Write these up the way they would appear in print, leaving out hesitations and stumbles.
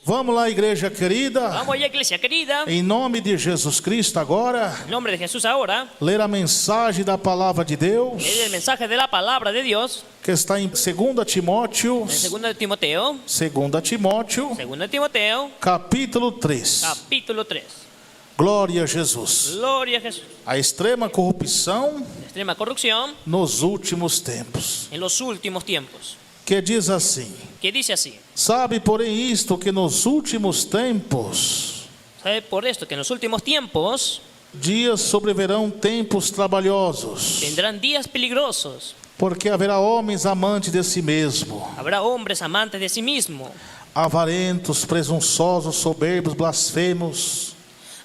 Vamos lá, igreja querida. Vamos allá, iglesia querida. Em nome de Jesus Cristo agora, En nombre de Jesús ahora, ler a mensagem da palavra de Deus, es el mensaje de la palabra de Dios que está em 2 Timóteo, en 2 Timoteo, 2 Timóteo, 2 Timoteo, capítulo 3. capítulo 3. Glória a Jesus. Gloria a Jesús. A extrema corrupção Extrema corrupción nos últimos tempos. en los últimos tiempos. Que diz assim: Que dice así: sabe, porém, isto que nos últimos tempos ¿sabe por esto que en los últimos tiempos dias sobreverão tempos trabalhosos, tendrán días peligrosos? porque haverá homens amantes de si mesmo, Habrá hombres amantes de sí mismo, avarentos, presunçosos, soberbos, blasfemos,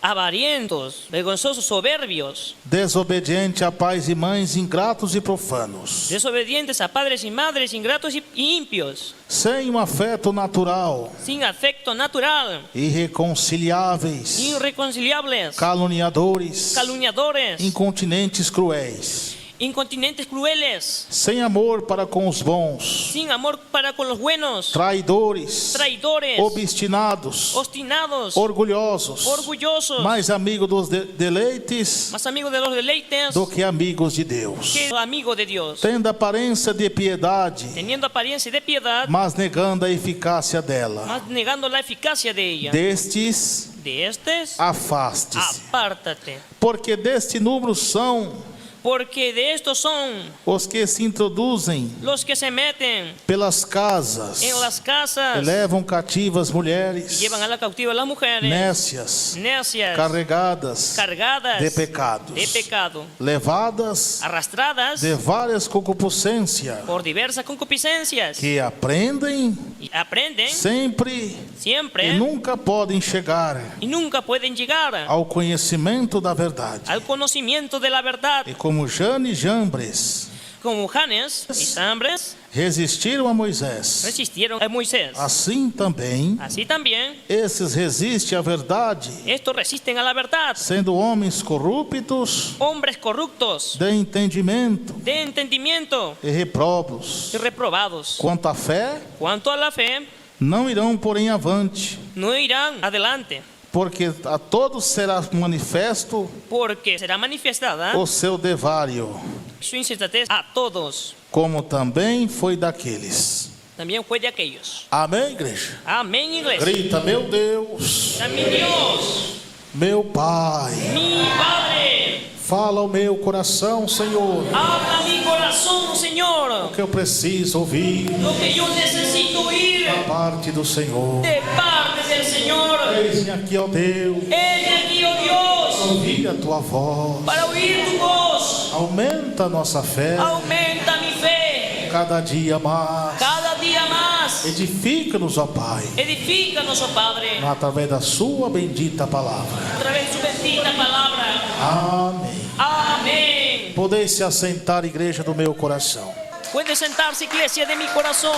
avarientos, vergonzosos, soberbios, desobedientes a pais e mães, ingratos e profanos, desobedientes a padres y madres, ingratos y impios, sem um afeto natural, sin afecto natural, irreconciliáveis, irreconciliables, caluniadores, calumniadores, incontinentes, cruéis, incontinentes, crueles, sem amor para com os bons, sin amor para con los buenos, traidores, traidores, obstinados, obstinados, orgulhosos, orgullosos, mais amigos dos deleites más amigos de los deleites do que amigos de Deus, que amigos de Dios, tendo aparência de piedade, teniendo apariencia de piedad, mas negando a eficácia dela. mas negando la eficacia de ella. Destes, De estos, afaste-se, apártate, porque deste número são porque de estos son os que se introduzem los que se meten pelas casas, en las casas e levam cativas mulheres, llevan a la cautiva a las mujeres nécias, necias, carregadas cargadas de pecados, de pecado, levadas arrastradas de várias concupiscências, por diversas concupiscencias, que aprendem y aprenden sempre siempre e nunca podem chegar y nunca pueden llegar ao conhecimento da verdade. al conocimiento de la verdad, E como Jane e Jambres como Janes y Jambres resistiram a Moisés, resistieron a Moisés, assim também así también esses resistem à verdade, estos resisten a la verdad, sendo homens corruptos hombres corruptos de entendimento de entendimiento e reprobos. y reprobados. Quanto à fé, Cuanto a la fe, não irão porém avante, no irán adelante, porque a todos será manifesto porque será manifestada o seu devário, su insensatez a todos. como também foi daqueles. También fue de aquellos. Amém, igreja? Amén, iglesia. Grita, meu Deus, A mi Dios, meu Pai, mi Padre, fala ao meu coração, Senhor, habla a mi corazón, Señor, o que eu preciso ouvir lo que yo necesito oír da parte do Senhor. de parte del Señor. Eis-me aqui, ó Deus, He aquí, oh Dios, ouvir a tua voz. para oír tu voz. Aumenta a nossa fé Aumenta mi fe cada dia mais. cada día más. Edifica-nos, ó Pai, Edifícanos, oh Padre, através da sua bendita palavra. a través de su bendita palabra. Amém. Amén. Podeis se assentar, igreja do meu coração. Puede sentarse, iglesia de mi corazón.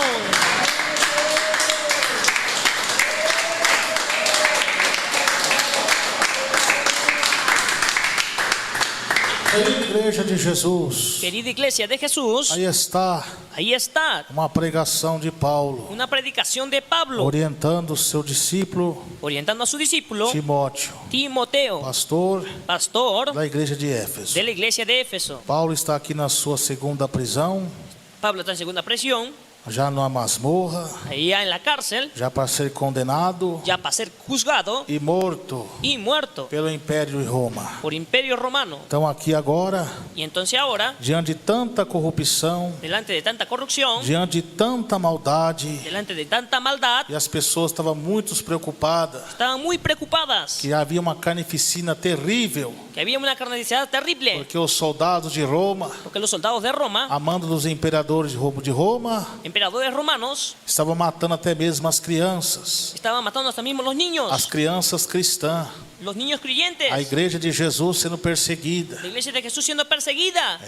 Querida igreja de Jesus, Querida iglesia de Jesús, aí está ahí está uma pregação de Paulo, una predicación de Pablo, orientando o seu discípulo orientando a su discípulo Timóteo, Timoteo, pastor pastor da igreja de Éfeso. de la iglesia de Éfeso. Paulo está aqui na sua segunda prisão, Pablo está en segunda prisión, já numa masmorra, allá en la cárcel, já para ser condenado ya para ser juzgado e morto y muerto pelo Império de Roma. por imperio romano. Então aqui agora, Y entonces ahora, diante de tanta corrupção, delante de tanta corrupción, diante de tanta maldade, delante de tanta maldad, e as pessoas estavam muito preocupadas, estaban muy preocupadas, que havia uma carnificina terrível, que había una carnicería terrible, porque os soldados de Roma, porque los soldados de Roma, a mando dos imperadores de Roma, emperadores romanos, estavam matando até mesmo as crianças, estaban matando hasta mismo los as niños, crianças cristãs, los niños creyentes, a igreja de Jesus sendo perseguida, la iglesia de Jesús siendo perseguida,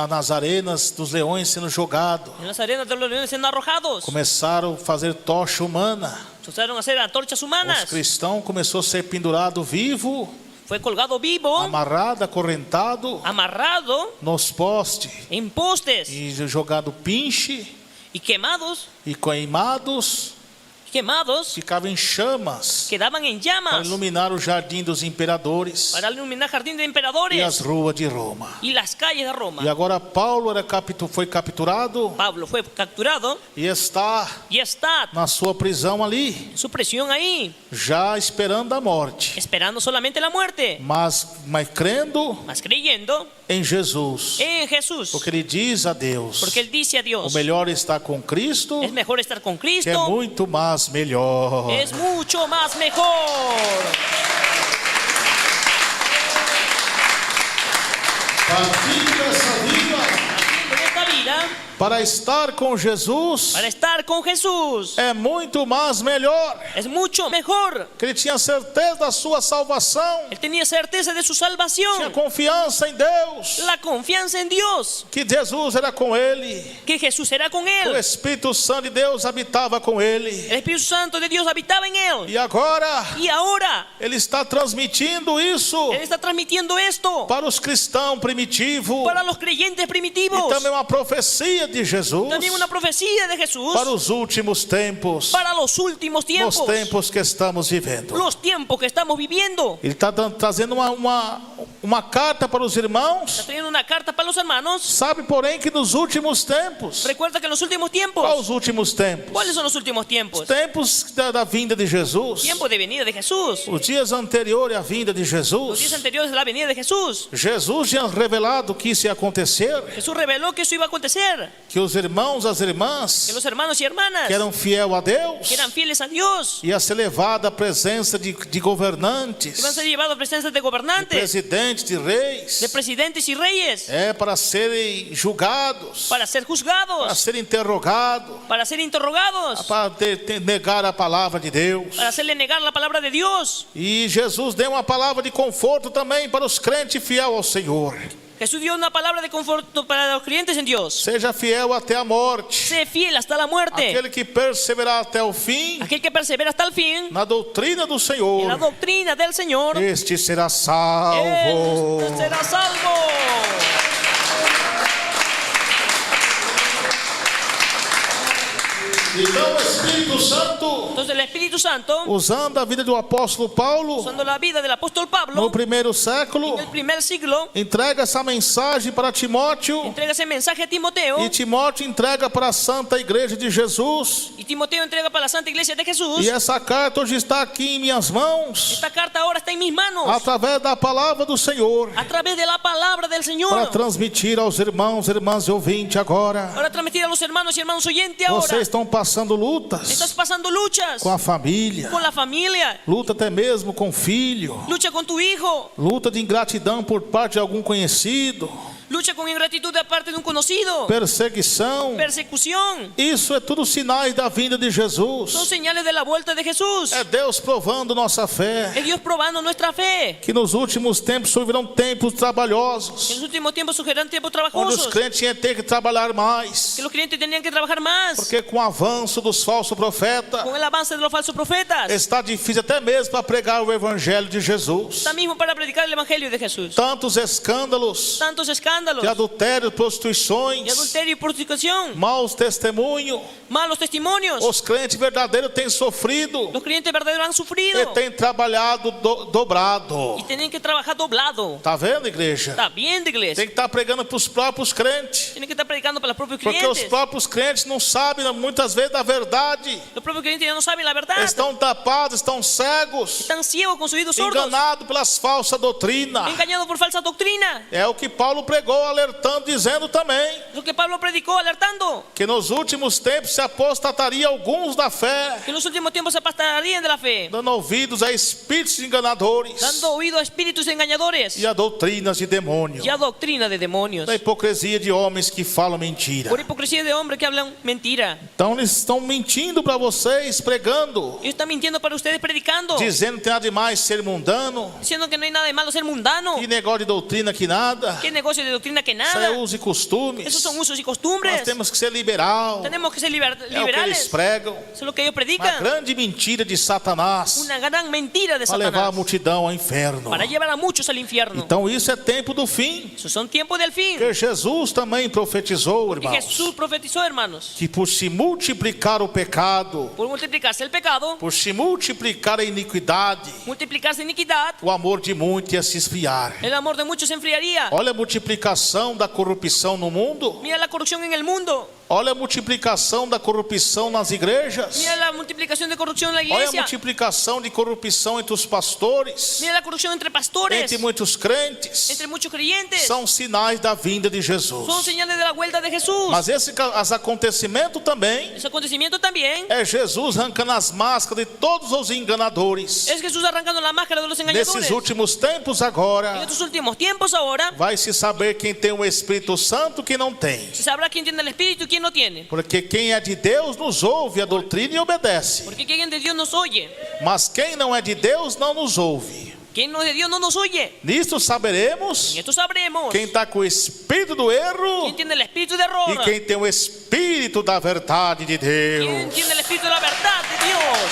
nas arenas dos leões sendo jogado. en las arenas de los leones siendo arrojados, Começaram a fazer tocha humana. empezaron a hacer antorchas Os humanas, cristãos começou a ser pendurado vivo, fue colgado vivo, amarrado, acorrentado amarrado nos postes en postes e jogado pinche y quemados, e queimados quemados, ficava em chamas quedaban en para llamas iluminar o jardim dos imperadores para iluminar el jardín de e emperadores as ruas de Roma. y las calles de Roma. E agora Paulo foi capturado Pablo fue capturado e está y está na sua prisão ali, en su prisión ahí, já esperando a morte, esperando solamente la muerte, mas crendo mas creyendo em Jesus, en Jesús. porque ele diz a Deus: Porque él dice a o Dios, melhor está com Cristo, es mejor estar con que é Cristo, muito mais melhor. es mucho más mejor. Partindo dessa vida En esta vida, para estar com Jesus para estar con Jesús, é muito mais melhor. es mucho mejor. Que ele tinha certeza da sua salvação, Él tenía certeza de su tinha salvación, confiança em Deus, la confianza en Dios, que Jesus era com ele, que Jesús era con o él, Espírito Santo de Deus habitava com ele. el Espíritu Santo de Dios habitaba en él. E agora Y ahora ele está transmitindo isso él está transmitiendo esto para os cristãos primitivos. para los creyentes E primitivos. também uma profecia de Jesus También una profecía de Jesús para os últimos tempos, para los últimos nos tiempos, tempos que estamos vivendo. los tiempos que estamos viviendo. Ele está trazendo uma carta para os Está irmãos. trayendo una carta para los hermanos. Sabe, porém, que nos últimos tempos, Recuerda que en los últimos tiempos, quais os últimos tempos? ¿cuáles son los últimos tiempos? Tempos da vinda de Jesus, Tiempo de venida de Jesús. os dias anteriores à vinda de Los días Jesus. anteriores de la venida de Jesús. Jesus tinha revelado que isso ia acontecer, Jesús reveló que eso iba a acontecer. que os irmãos, as irmãs, Que los hermanos y hermanas que eram fiel a Deus, que eran fieles a Dios ia ser levada à presença de governantes, iban a ser llevados a presencia de de gobernantes, presidentes, de reis, de presidentes y reyes, para serem julgados, para ser para juzgados, serem interrogados, para ser interrogados, para negar a palavra de Deus. para hacerle negar la palabra de Dios. E Jesus deu uma palavra de conforto também para os crentes fiel ao Senhor. Jesús dio una palabra de conforto para los creyentes en Dios. Seja fiel até a morte. Sé fiel hasta la muerte. Aquele que perseverar até o fim Aquel que persevera hasta el fin na doutrina do en la Senhor, doctrina del Señor, este será salvo. él será salvo. Então o Espírito Santo, Entonces el Espíritu Santo, usando a vida do apóstolo Paulo usando la vida del apóstol no Pablo primeiro século, en el primer siglo, entrega essa mensagem para Timóteo, entrega ese mensaje a Timoteo, e Timóteo entrega para a Santa Igreja de Jesus. y Timoteo entrega para la Santa Iglesia de Jesús. E essa carta hoje está aqui em minhas mãos, Esta carta ahora está en mis manos através da palavra do Senhor, a través de la palabra del para Señor, transmitir aos irmãos e irmãs ouvintes agora. para transmitir a los hermanos y hermanos oyentes ahora. Vocês estão passando lutas Estás pasando luchas com a família, con la familia, luta até mesmo com o filho, lucha con tu hijo, luta de ingratidão por parte de algum conhecido, lucha con ingratitud de parte de un conocido, perseguição. persecución. Isso é tudo sinais da vinda de Son Jesus. señales de la vuelta de Jesús. É Deus provando nossa fé, Es Dios probando nuestra fe. que nos últimos tempos surgirão tempos En trabalhosos, los últimos tiempos surgirán tiempos onde os trabajosos, crentes iam ter que trabalhar mais, que los creyentes tendrían que trabajar más. porque com o avanço dos falsos profetas, Con el avance de los falsos profetas, está difícil até mesmo para pregar o evangelho de Jesus. está mismo para predicar el evangelio de Jesús. Tantos escândalos Tantos escándalos de adultério, prostituições, de adulterio y prostitución, maus testemunhos. malos testimonios. Os crentes verdadeiros têm sofrido Los creyentes verdaderos han sufrido e têm trabalhado dobrado. y tienen que trabajar doblado. Tá vendo, igreja? Está bien, de iglesia. Tem que estar pregando para os próprios crentes, Tienen que estar predicando para los propios porque os clientes. próprios crentes não sabem muitas vezes da verdade. Los propios clientes ya no saben la verdad. Estão tapados, estão cegos, Están ciegos con sus oídos sordos, enganados pelas falsas doutrinas. engañados por falsa doctrina. É o que Paulo pregou, alertando, dizendo também Lo que Pablo predicó alertando que nos últimos tempos se apostataria alguns da fé, que en los últimos tiempos se apartarían de la fe, dando ouvidos a espíritos enganadores dando oído a espíritus engañadores e a doutrinas de demônio, y a doctrina de demonios, da hipocrisia de homens que falam mentira. por hipocresía de hombres que hablan mentira. Então eles estão mentindo para vocês, pregando, Ellos están mintiendo para ustedes predicando, dizendo que tem nada demais ser mundano, diciendo que no hay nada de malo ser mundano. que negócio de doutrina que nada. ¿Qué negocio de doctrina que Isso é nada. uso e costumes. Esos son usos y Nós costumbres. temos que ser liberal. Tenemos que ser É o que eles liberales. pregam. Eso es lo que ellos Uma predican. grande mentira de Satanás Una gran mentira de para levar a Satanás. multidão ao inferno. Para llevar a muchos al infierno. Então isso é tempo do fim. Esos son tiempos del fin. Que Jesus também profetizou, Y irmãos, Jesús profetizó, hermanos, que por se multiplicar o pecado, por multiplicarse el pecado, por se multiplicar a iniquidade, multiplicarse iniquidad, o amor de muitos ia se esfriar. el amor de muchos se enfriaría. Olha a multiplicação da corrupção no mundo. Mira la corrupción en el mundo. Olha a multiplicação da corrupção nas igrejas. Mira la multiplicación de corrupción en la Olha a iglesia. multiplicação de corrupção entre os pastores, Mira la corrupción entre pastores, entre muitos crentes. entre muchos creyentes. São sinais da vinda de Son Jesus. señales de la vuelta de Jesús. Mas esse acontecimento também Ese acontecimiento también é Jesus arrancando as máscaras de todos os enganadores. es Jesús arrancando la máscara de los engañadores. Nesses últimos tempos En agora, estos últimos tiempos ahora vai se saber quem tem o Espírito Santo e quem não tem. se sabrá quién tiene el Espíritu y quién no tiene. Porque quem é de Deus nos ouve a doutrina e obedece. Porque quien de Dios nos oye. Mas quem não é de Deus não nos ouve. Quien no es de Dios no nos oye. Nisto saberemos En esto sabremos quem está com o espírito do erro quién tiene el espíritu de error. e quem tem o espírito da verdade de Quién Deus. tiene el espíritu de la verdad de Dios.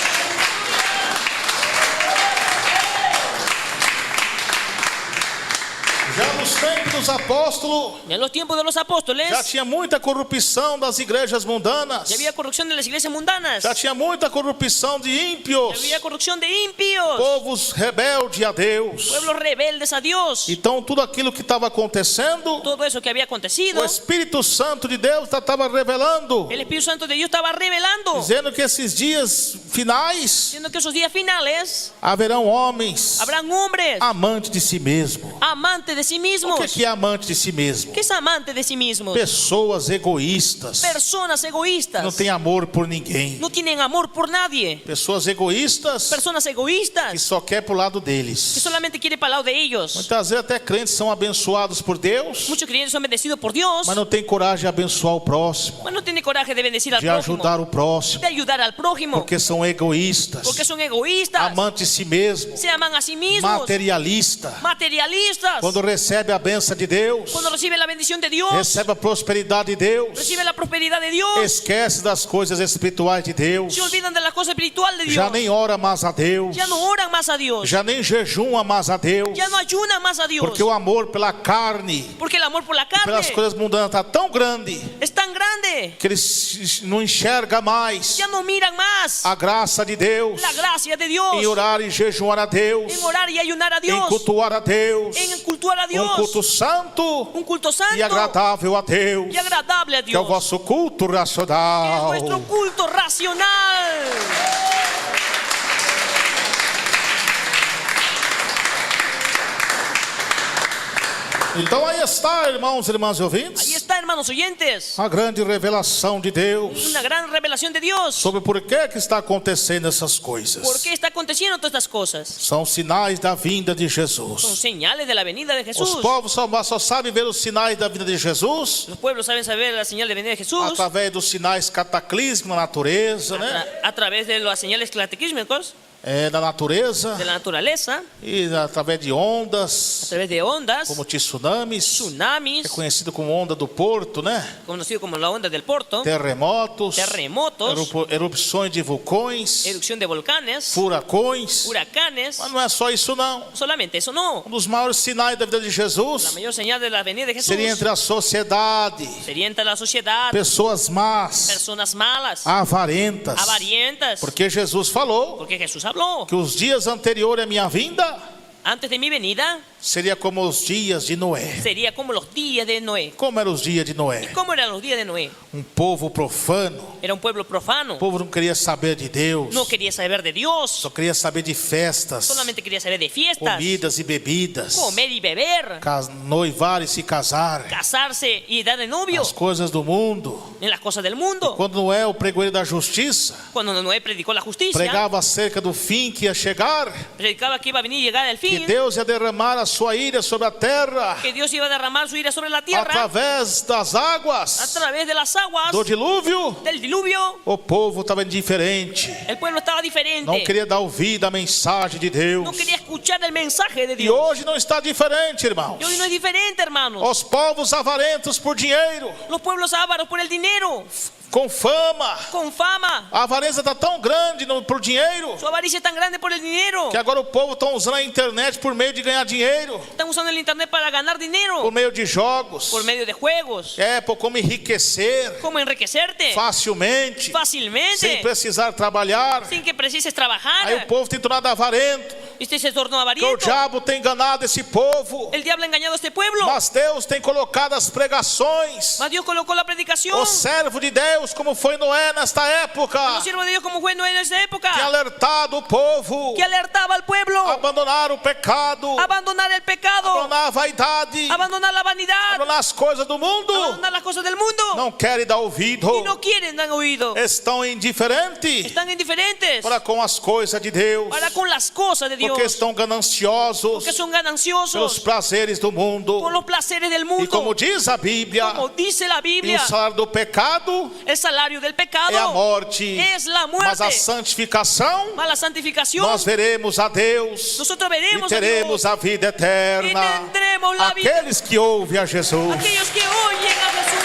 Já nos tempos dos apóstolos, Ya en los tiempos de los apóstoles já tinha muita corrupção das igrejas mundanas. ya había corrupción de las iglesias mundanas. Já tinha muita corrupção de Ya ímpios, había corrupción de impíos. povos rebeldes a Deus. Pueblos rebeldes a Dios. Então tudo aquilo que estava acontecendo, Todo eso que había acontecido, o Espírito Santo de Deus estava revelando, el Espíritu Santo de Dios estaba revelando. dizendo que esses dias finais Siendo que esos días finales haverão homens habrán hombres amantes de si mesmo. amantes de sí O mismos. que é amante de si mesmo? ¿Qué es amante de sí mismos? Pessoas egoístas, Personas não egoístas. têm amor por ninguém. No tienen amor por nadie. Pessoas egoístas Personas que egoístas só quer pro lado que deles. solamente quieren para el lado de ellos. Muitas vezes até crentes são abençoados por Deus, Muchos creyentes son bendecidos por Dios, mas não tem coragem de abençoar o próximo, pero no tienen coraje de bendecir al de prójimo, ajudar o próximo, de ayudar al prójimo, porque são egoístas, porque son egoístas, amantes de si mesmo, se aman a sí mismos, materialista. materialistas. Quando recebe a bênção de Deus, Cuando reciben la bendición de Dios, recebe a prosperidade de Deus, reciben la prosperidad de Dios, esquece das coisas espirituais de Deus, se olvidan de las cosas espirituales de Dios, já nem ora mais a Deus, ya no oran más a Dios, já nem jejuma mais a Deus, ya no ayunan más a Dios, porque o amor pela carne, porque el amor por la pelas carne coisas mundanas está tão grande es tan grande, que eles não enxerga mais ya no miran más a graça de Deus la gracia de Dios, em orar e jejuar a Deus, en orar y ayunar a em Dios, cultuar a Deus, en cultuar a Dios, um culto santo un culto santo e agradável a Deus, y agradable a que é o Dios, vosso culto que es racional. nuestro culto racional. Então aí está, irmãos e irmãs e Ahí ouvintes, está, hermanos oyentes, a grande revelação de Deus una gran revelación de Dios. sobre por que está acontecendo essas coisas. ¿Por qué está aconteciendo todas estas cosas? São sinais da vinda de Son Jesus. señales de la venida de Jesús. Os povos só sabem ver os sinais da vinda de Jesus Los pueblos saben saber la señal de venida de Jesús através dos sinais cataclísmicos na natureza, né? a través de las señales cataclísmicos Da natureza de la naturaleza, e através de a ondas, través de ondas, como tsunamis, tsunamis, é conhecido como onda do porto, né? conocido como la onda del Porto, Terremotos, terremotos, erupções de vulcões, erupción de volcanes, furacões. huracanes. Mas não é só isso não. Solamente eso no. Um dos maiores sinais da vida de La Jesus mayor señal de la venida de Jesús seria entre a sociedade, sería entre la sociedad, pessoas más, personas malas, avarentas, avarientas, porque Jesus falou porque Jesús habló. que os dias anteriores à minha vinda Antes de mi venida seria como os dias de Noé. sería como los días de Noé. Como eram os dias de Noé? ¿Cómo eran los días de Noé? Um povo profano, Era un pueblo profano, o povo não queria saber de Deus, no quería saber de Dios, só queria saber de festas, solamente quería saber de fiestas, comidas e bebidas, comer y beber, noivar e se casar, casarse y dar de novio as coisas do mundo. en las cosas del mundo. Quando Noé, o pregoeiro da justiça, Cuando Noé predicó la justicia, pregava acerca do fim que ia chegar, predicaba que iba a venir y llegar el que fin, Deus ia derramar a sua ira sobre a terra que Dios iba a derramar su ira sobre la tierra através das a águas través de las aguas do dilúvio, del diluvio. o povo estava indiferente, El pueblo estaba diferente. não queria dar ouvido à mensagem de Deus. No quería escuchar el mensaje de E Dios. hoje não está diferente, irmãos. Y hoy no es diferente, hermanos. Os povos avarentos por dinheiro, Los pueblos ávaros por el dinero, com fama. con fama. A avareza está tão grande por dinheiro Su avaricia es tan grande por el dinero. que agora o povo está usando a internet por meio de ganhar dinheiro, Están usando el internet para ganar dinero. por meio de jogos, Por medio de juegos. por como enriquecer Cómo enriquecerte facilmente, sem fácilmente. precisar trabalhar. Sin que precises Aí o trabajar. povo tem tornado avarento, Este se tornó que o avariento. diabo tem enganado esse povo. El diablo ha engañado a este pueblo. Mas Deus tem colocado as pregações, Mas Dios colocó la predicación. o servo de Deus, como foi Noé nesta época, Los siervos de Dios como fue Noé en esa época. que alertado o povo Que alertaba al pueblo. a abandonar o pecado, Abandonar el pecado. abandonar a vaidade, Abandonar la vanidad. abandonar as coisas do mundo. Abandonar las cosas del mundo. Não querem dar ouvido, Y no quieren dar oído. estão indiferentes Están indiferentes para com as coisas de Deus, para con las cosas de Dios. porque estão gananciosos Que son pelos gananciosos prazeres do mundo. por los placeres del E mundo. como diz a Bíblia, Como dice la e Biblia, o salário do pecado el salario del pecado é a morte, es la mas a muerte. santificação Mas la santificación, nós veremos a Deus nosotros e veremos a Dios. teremos a vida eterna. Y tendremos la vida. Aqueles que ouvem a Jesus. Aquellos que oyen a Jesús.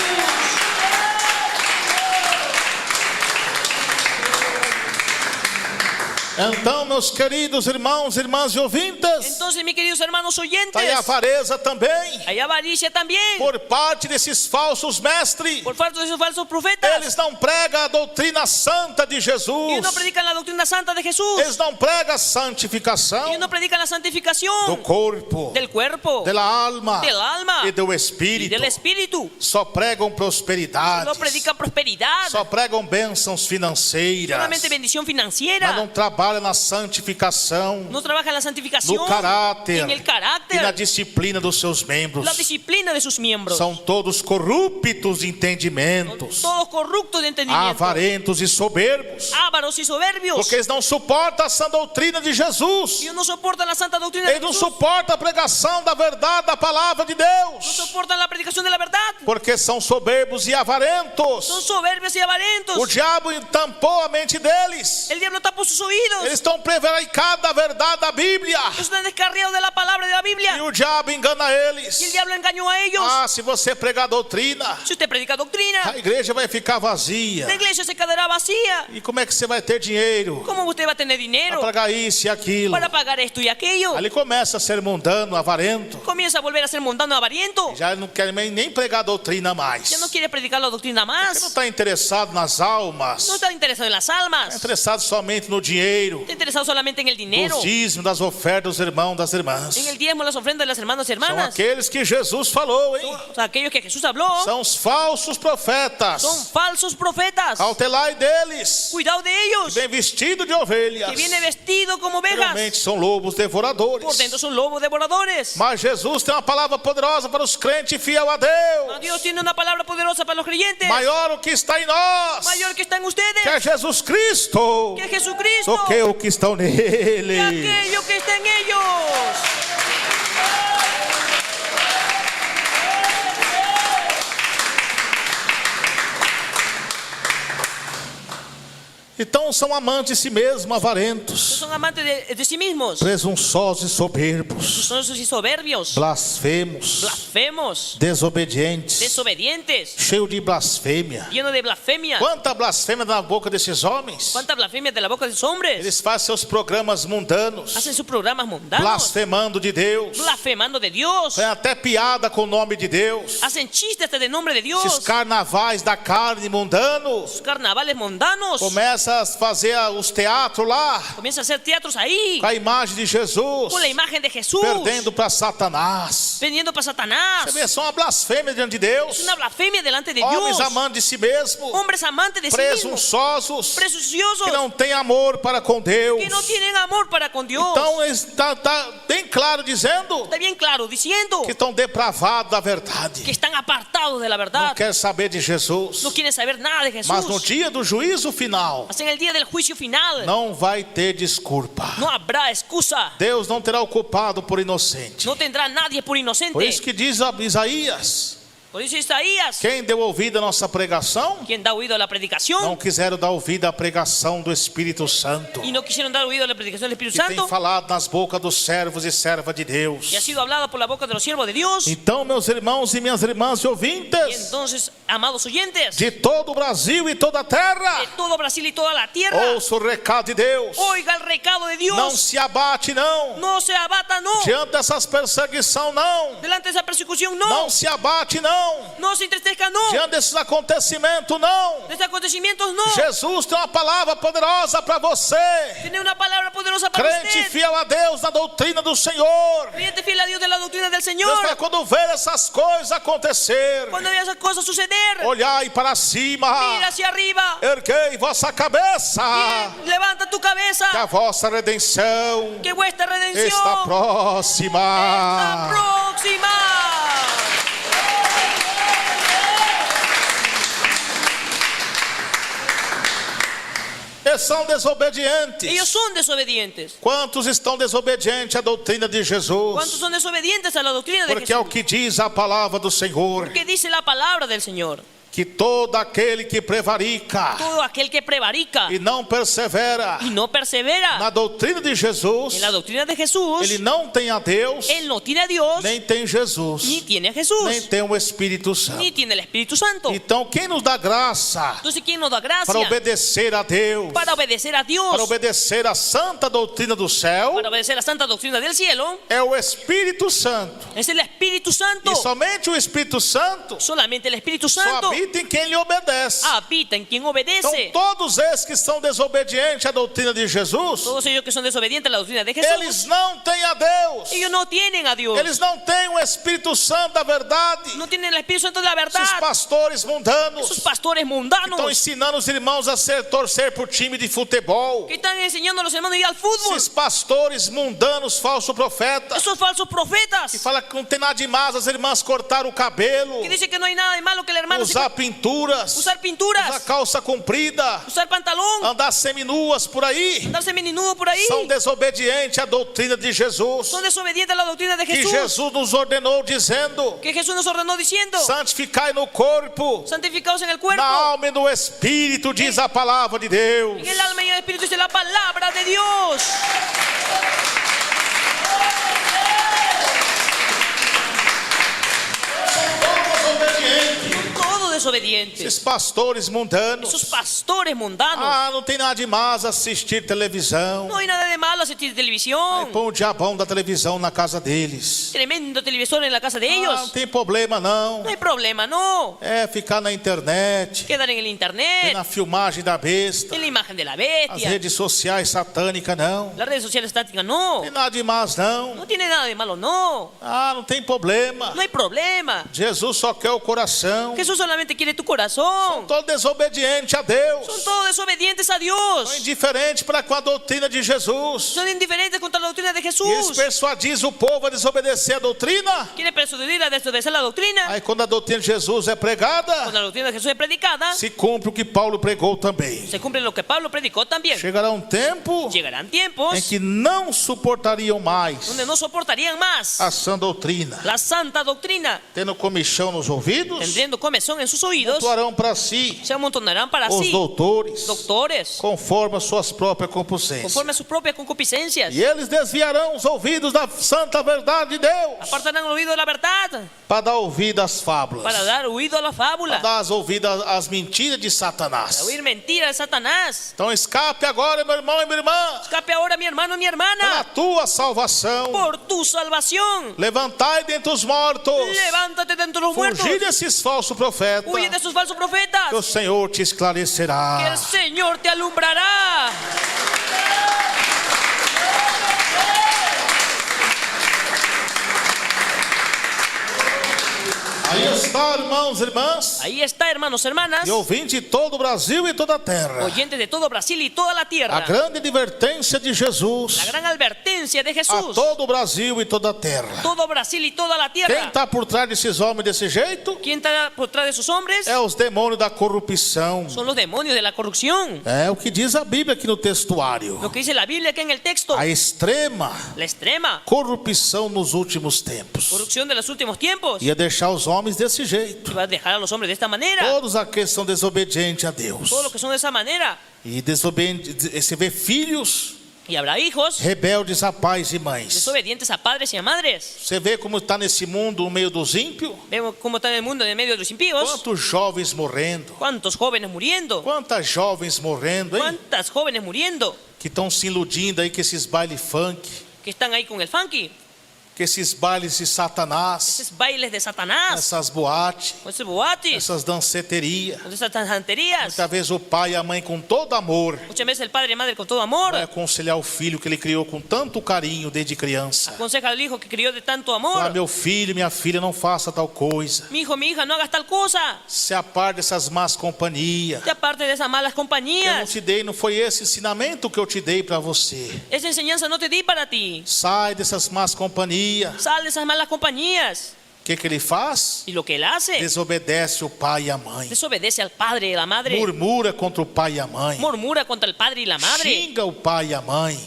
Então, meus queridos irmãos, irmãs e ouvintes, Entonces, mis queridos hermanos oyentes, está aí a avareza também, hay avaricia también por parte desses falsos mestres. por parte de esos falsos profetas. Eles não pregam a doutrina santa de Ellos Jesus. no predican la doctrina santa de Jesús. Eles não pregam a santificação Ellos no predican la do santificación corpo, del cuerpo, da alma del alma e do y espírito. del espíritu. Só pregam prosperidade, No predican prosperidad, só pregam bênçãos financeiras, solamente bendición mas financiera. não trabalham na santificação, No trabaja en la santificación, no caráter en el e na carácter, disciplina dos seus membros. la disciplina de sus miembros. São todos corruptos de entendimentos, Todos corruptos de entendimiento, avarentos e soberbos, ávaros y soberbios. porque eles não suportam a sã doutrina de Jesus. Ellos no soportan la santa doctrina de Eles não Jesús. suportam a pregação da verdade, da palavra de No Deus, soportan la predicación de la verdad. porque são soberbos e avarentos. Son soberbios y O avarentos. diabo tampou a mente deles. El diablo tapó sus oídos. Eles estão prevaricados da verdade da Bíblia. Ellos están descarriados de la palabra de la E Biblia. o diabo engana Y el eles. diablo engañó a ellos. Ah, se você pregar doutrina, Si usted predica doctrina, a igreja vai ficar vazia. la iglesia se quedará vacía. E como é que você vai ter dinheiro ¿Cómo usted va a tener dinero para pagar isso e aquilo? para pagar esto y aquello? Ali começa a ser mundano, avarento. Comienza a volver a ser mundano, avariento. Já não quer nem pregar doutrina mais. Ya no quiere predicar la doctrina Ele não más. está interessado nas almas. No está interesado en las Está almas. interessado somente no dinheiro, Está interesado solamente en el dinero, nos dízimos, das ofertas dos irmãos, das irmãs. en el diezmo, las ofrendas de las hermanos y São hermanas. aqueles que Jesus falou, hein? O sea, aquellos que Jesús habló São os falsos profetas. son falsos profetas. Cautelai deles. Cuidado de ellos, Vem vestido de ovelhas. que viene vestido como Realmente ovejas, são lobos devoradores. por dentro son lobos devoradores. Mas Jesus tem uma palavra poderosa para os crentes fiel a Pero Deus. Dios tiene una palabra poderosa para los creyentes, Maior o que está em nós, mayor que está en ustedes, que é Jesus Cristo, que Jesucristo, do que o que estão que nele. aquello que está en ellos. Então são amantes de si mesmos, avarentos, Son amantes de sí mismos, presunçosos e soberbos, son soberbios, blasfemos, blasfemos, desobedientes, desobedientes, cheio de blasfêmia. llenos de blasfemia. Quanta blasfêmia na boca desses homens. ¿Cuántas blasfemias de la boca de esos hombres? Eles fazem seus programas mundanos, Hacen sus programas mundanos, blasfemando de Deus. blasfemando de Dios, Tem até piada com o nome de Deus. hacen chistes hasta de nombre de Esses Dios, carnavais da carne mundanos. carnavales mundanos, Começa a fazer os teatros lá, comienzan a hacer teatros ahí, com a imagem de Jesus, con la imagen de Jesús, perdendo para Satanás. vendiendo para Satanás. Você vê, só uma blasfêmia diante de Deus. Es una blasfemia delante de Homens Dios. amando de si mesmo, Hombres amantes de sí mismos, presunçosos, presuciosos, que não têm amor para com Deus. que no tienen amor para con Dios. Então está bem claro dizendo Está bien claro diciendo que estão depravados da verdade. que están apartados de la Não verdad, quer saber de Jesus. no quieren saber nada de Jesús. Mas no dia do juízo final, Mas en el día del juicio final não vai ter desculpa. no habrá excusa. Deus não terá o culpado por inocente. No tendrá nadie por inocente. Por isso que diz Isaías: Por eso Isaías, quem deu ouvido à nossa pregação, quien da oído a la predicación não quiseram dar ouvido à pregação do Espírito Santo, y no quisieron dar oído a la predicación del Espíritu que tem Santo, falado nas bocas dos servos e servas de Deus. que ha sido hablada por la boca de los siervos de Dios. Então, meus irmãos e minhas irmãs e Y ouvintes entonces, amados oyentes, de todo o Brasil e toda a terra, de todo Brasil y toda la tierra, ouça o recado de Deus. oiga el recado de Dios. Não se abate, não. No se abata, no. Diante dessas perseguições, não. Delante de esa persecución, no. Não se abate, não. No se entristezca, no. Diante desses acontecimentos, não. De estos acontecimientos, no. Jesus tem uma palavra poderosa para você, Tiene una palabra poderosa para crente usted. fiel a Deus na doutrina do Senhor. Creyente fiel a Dios de la doctrina del Deus Señor. vai, quando ver essas coisas acontecer, Cuando vea esas cosas suceder, olhai para cima, mira hacia arriba. erguei vossa cabeça, Y levanta tu que a cabeza. vossa redenção Que vuestra redención está próxima. está próxima. Eles são desobedientes. Ellos son desobedientes. Quantos estão desobedientes à doutrina de Jesus? ¿Cuántos son desobedientes a la doctrina de Porque é o Jesús? que diz a palavra do Senhor, Porque dice la palabra del Señor. que todo aquele que prevarica Todo aquel que prevarica e não persevera y no persevera na doutrina de Jesus, en la doctrina de Jesús, ele não tem a Deus, él no tiene a Dios, nem tem Jesus, ni tiene a nem Jesús, tem o Espírito Santo. ni tiene el Espíritu Santo. Então, quem nos dá graça Entonces, ¿quién nos da gracia para obedecer a Deus, para obedecer a Dios, para obedecer a santa doutrina do céu, para obedecer la santa doctrina del cielo? é o Espírito Santo. Es el Espíritu Santo. E somente o Espírito Santo Solamente el Espíritu só Santo habita em quem lhe obedece. habita en quien Então, obedece. todos esses que são desobedientes à doutrina de Jesus, Todos ellos que son desobedientes a la doctrina de Jesús, eles não têm a Deus. ellos no tienen a Dios. Eles não têm o Espírito Santo da verdade. No tienen el Espíritu Santo de la Esses verdad. pastores mundanos Esos pastores estão mundanos ensinando os irmãos a torcer por time de futebol. que están enseñando a los hermanos a ir al fútbol. Esses pastores mundanos, falsos profetas, Esos falsos que profetas falam que não tem nada demais as irmãs cortar o cabelo, que dicen que no hay nada de malo que el hermano usar pinturas, usar pinturas, usar calça comprida, usar pantalón, andar seminuas por aí. andar seminudo por ahí. São desobedientes à doutrina de Jesus, Son desobedientes a la doctrina de que Jesús. Jesus nos ordenou dizendo: Que Jesús nos ordenó diciendo: santificai no corpo, santificados en el cuerpo, na alma e no espírito, diz a palavra de Deus. en el alma y en el espíritu, dice la palabra de Dios. Todos desobedientes. Esses pastores mundanos, Esos pastores mundanos. não tem nada demais assistir televisão. No hay nada de malo assistir televisión. Põe o diabão da televisão na casa deles. Tremendo televisor en la casa de Não ellos. tem problema não. No hay problema, no. É ficar na internet, Quedar en el internet, na filmagem da besta, en la imagen de la as bestia. redes sociais satânicas não. Las redes sociales estáticas, Não no. tem nada demais não. No tiene nada de malo, no. Não tem problema. No hay problema. Jesus só quer o coração. Jesús solamente quiere tu corazón. Todo desobediente a Deus. Son todos desobedientes a São Dios. indiferentes para com a doutrina de Jesus. Son indiferentes contra la doctrina de E eles Jesús. persuadem o povo a desobedecer a doutrina. Quiere persuadir a desobedecer la doctrina. Aí quando a doutrina de Jesus é pregada, Cuando la doctrina de Jesús es predicada, se cumpre o que Paulo pregou também. se cumple lo que Pablo predicó también. Chegará um tempo Llegarán tiempos em que não suportariam mais donde no soportarían más a sã doutrina. la santa doctrina, Tendo comichão nos ouvidos, tendriendo comezón en sus oídos, atuarão para si se amontonarán para os sí doutores, doctores, conforme as suas próprias concupiscências. conforme a sus propias concupiscencias. E eles desviarão os ouvidos da santa verdade de Deus, Apartarán el oído de la verdad para dar ouvido às fábulas, para dar oído a la para fábula, dar as ouvidas às mentiras de Satanás. para oír mentiras de Satanás. Então escape agora, meu irmão e minha irmã, Escape ahora, mi hermano, mi pela hermana, tua salvação. por tu salvación. Levantai dentre os mortos, Levántate de entre los muertos. fugir desses falsos profetas, Huye de sus falsos que o profetas. Senhor te Que esclarecerá. el Señor te alumbrará. Aí está, irmão irmãos e irmãs, Ahí está, hermanos, hermanas, e ouvintes de todo o Brasil e toda a terra. oyentes de todo Brasil y toda la A tierra. grande advertência de Jesus La gran advertencia de a Jesús. todo o Brasil e toda a terra. Todo Brasil y toda la Quem tierra. está por trás desses homens desse jeito ¿Quién está por detrás de esos hombres? é os demônios da corrupção. Son los demonios de la corrupción. É o que diz a Bíblia aqui no textuário. Lo que dice la Biblia aquí en el texto. A extrema La extrema corrupção nos últimos tempos. corrupción de los últimos tiempos. Ia deixar os homens desse jeito. Y va a dejar a los hombres de esta manera. Todos aqueles que são desobedientes a Deus. Todos los que son de esa manera. E você vê filhos Y habrá hijos rebeldes a pais e mães. desobedientes a padres y a madres. Você vê como está nesse mundo no meio dos ímpios? Vemos cómo está en el mundo en medio de los impíos. Quantos jovens morrendo? Cuántos jóvenes muriendo. Quantas jovens morrendo, hein? Cuántas jóvenes muriendo. Que estão se iludindo aí com esses bailes funk, Que están ahí con el funky. com esses bailes de Satanás, Esos bailes de Satanás. essas boates, Con esos boatis. essas danceterias. Con esas santerías. Muitas vezes o pai e a mãe com todo amor Muchas veces el padre y madre con todo amor vai aconselhar o filho que ele criou com tanto carinho desde criança. aconseja al hijo que crió de tanto Ah, amor. meu filho, minha filha, não faça tal coisa. Mi hijo, mi hija, no hagas tal cosa. Se aparte dessas más companhias. Te aparte de esas malas Eu não compañías. te dei, não foi esse ensinamento que eu te dei para você. Esa enseñanza no te di para ti. Sai dessas más companhias. Sal de esas malas compañías. O que ele faz? Y lo que él hace, Desobedece o pai e a mãe. desobedece al padre y a la madre. Murmura contra o pai e a mãe. Murmura contra el padre y la madre. Xinga o pai e a mãe.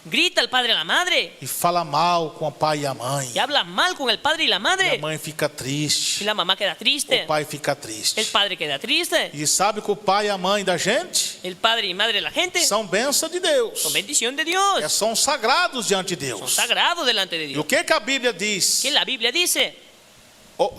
Grita al padre y a la madre. E fala mal com o pai e a mãe. Y habla mal con el padre y la E a madre. mãe fica Y triste. la mamá queda triste. O pai fica triste. El padre queda triste. E sabe que o pai e a mãe da gente El padre y madre de la gente são bênção de Deus. son bendición de Dios. São sagrados diante de Son Deus. sagrados delante de E o Dios. que a Bíblia diz? Que la Biblia dice,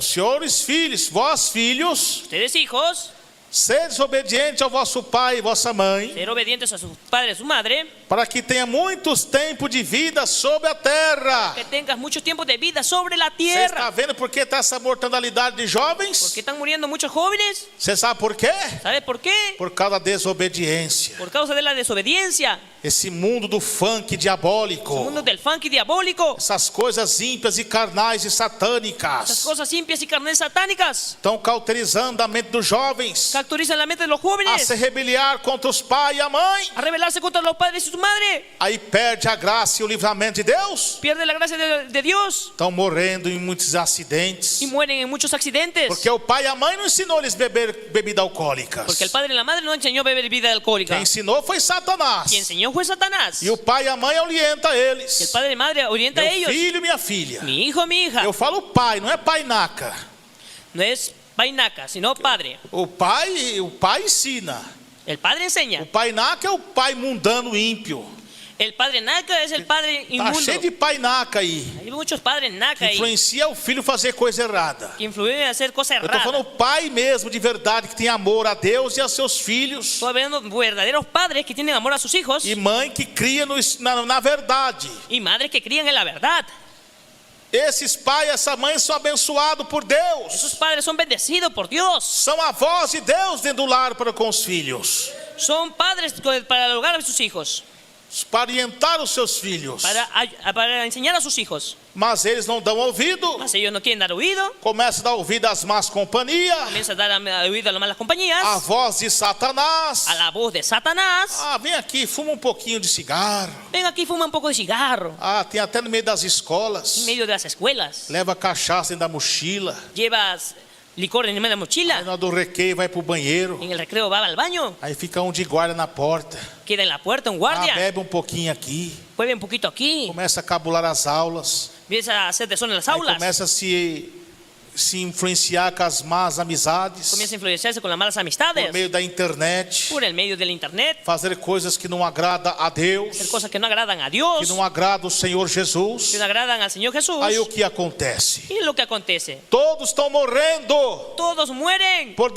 Senhores filhos, vós filhos, ustedes hijos, sedes obedientes ao vosso pai e vossa mãe, ser obedientes a su padre y a su madre, para que tenha muitos tempos de vida sobre a terra. que tengas mucho tiempo de vida sobre la Você está tierra. vendo por que está essa mortalidade de jovens? Porque están muriendo muchos jóvenes. Você sabe por quê? ¿Sabe por qué? Por causa da desobediência. Por causa de la desobediencia. Esse mundo do funk El diabólico. mundo del funky diabólico. Essas coisas ímpias e carnais e Esas satânicas cosas impias y carnes satánicas estão cauterizando a mente dos jovens capturizan la mente de los a jóvenes se rebeliar contra os pais e a mãe. a rebelarse contra los padres y su madre. Aí perde a graça e o livramento de Deus. Pierde la gracia de Dios Estão morrendo em muitos acidentes. y mueren en muchos accidentes. Porque o pai e a mãe não ensinou eles a beber bebida alcoólica. Porque el padre y la madre no enseñó a beber bebida alcohólica. Quem ensinou foi Satanás. Quien enseñó fue Satanás. E o pai e a mãe orienta eles. El padre y madre orienta a Meu ellos. filho e minha filha. Mi hijo, mi hija. Eu falo pai, não é pai naca. No es painaca, sino padre. O pai ensina. El padre O enseña. pai naca é o pai mundano ímpio. El padre naca es el padre Tá inmundo. cheio de pai naca aí. Hay muchos padres Que naca ahí influencia o filho a fazer coisa errada. que influyen en hacer cosas Eu estou falando erradas. o pai mesmo de verdade que tem amor a Deus e a seus filhos. Estoy hablando de verdaderos padres que tienen amor a sus hijos E mãe que cria na verdade. y madres que crían en la verdad. Esses pais, essa mãe são abençoados por Deus. Esos padres son bendecidos por Dios. São a voz de Deus dentro do lar para com os filhos. Son padres para el hogar de sus hijos, Para orientar os seus filhos. para enseñar a sus hijos. Mas eles não dão ouvido. Mas ellos no quieren dar oído, Começa a dar ouvido às más companhias. comienzan a dar oído a las malas compañías, A voz de Satanás. a la voz de Satanás. Ah, vem aqui, fuma um pouquinho de cigarro. Ven aquí, fuma un poco de cigarro. Ah, tem até no meio das En escolas. medio de las escuelas. Leva cachaça dentro da mochila. Llevas licor en medio de la Aí mochila. na hora do recreio vai pro banheiro. En el recreo va al baño. Aí fica um de guarda na porta. Queda en la puerta un Ah, guardia. bebe um pouquinho aqui. Bebe un poquito aquí. Começa a cabular as aulas. Empieza a hacer desorden en las Aí aulas. começa a se influenciar com as más amizades. Comienza a influenciarse con las malas Por amistades. meio da internet. Por el medio del internet. Fazer coisas que não agrada a Deus. Hacer cosas que no agradan a Que Dios. não agrada o Senhor Jesus. Que no agradan al Señor Jesús. Aí o que acontece? Y lo que acontece. Todos estão morrendo Todos mueren por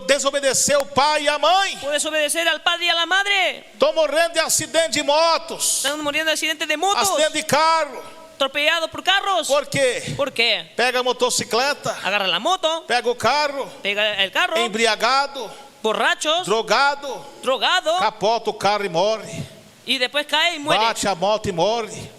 desobedecer o pai e a mãe. por desobedecer al padre y a la madre. Estão morrendo de acidente de motos, Están muriendo de accidentes de motos. acidente de carro. Atropellados por carros. Por quê? ¿Por qué? Pega a motocicleta, Agarra la moto, pega o carro, pega el carro, embriagado, borrachos, drogado, drogado, capota o carro e morre. y después cae y muere. Bate a moto e morre.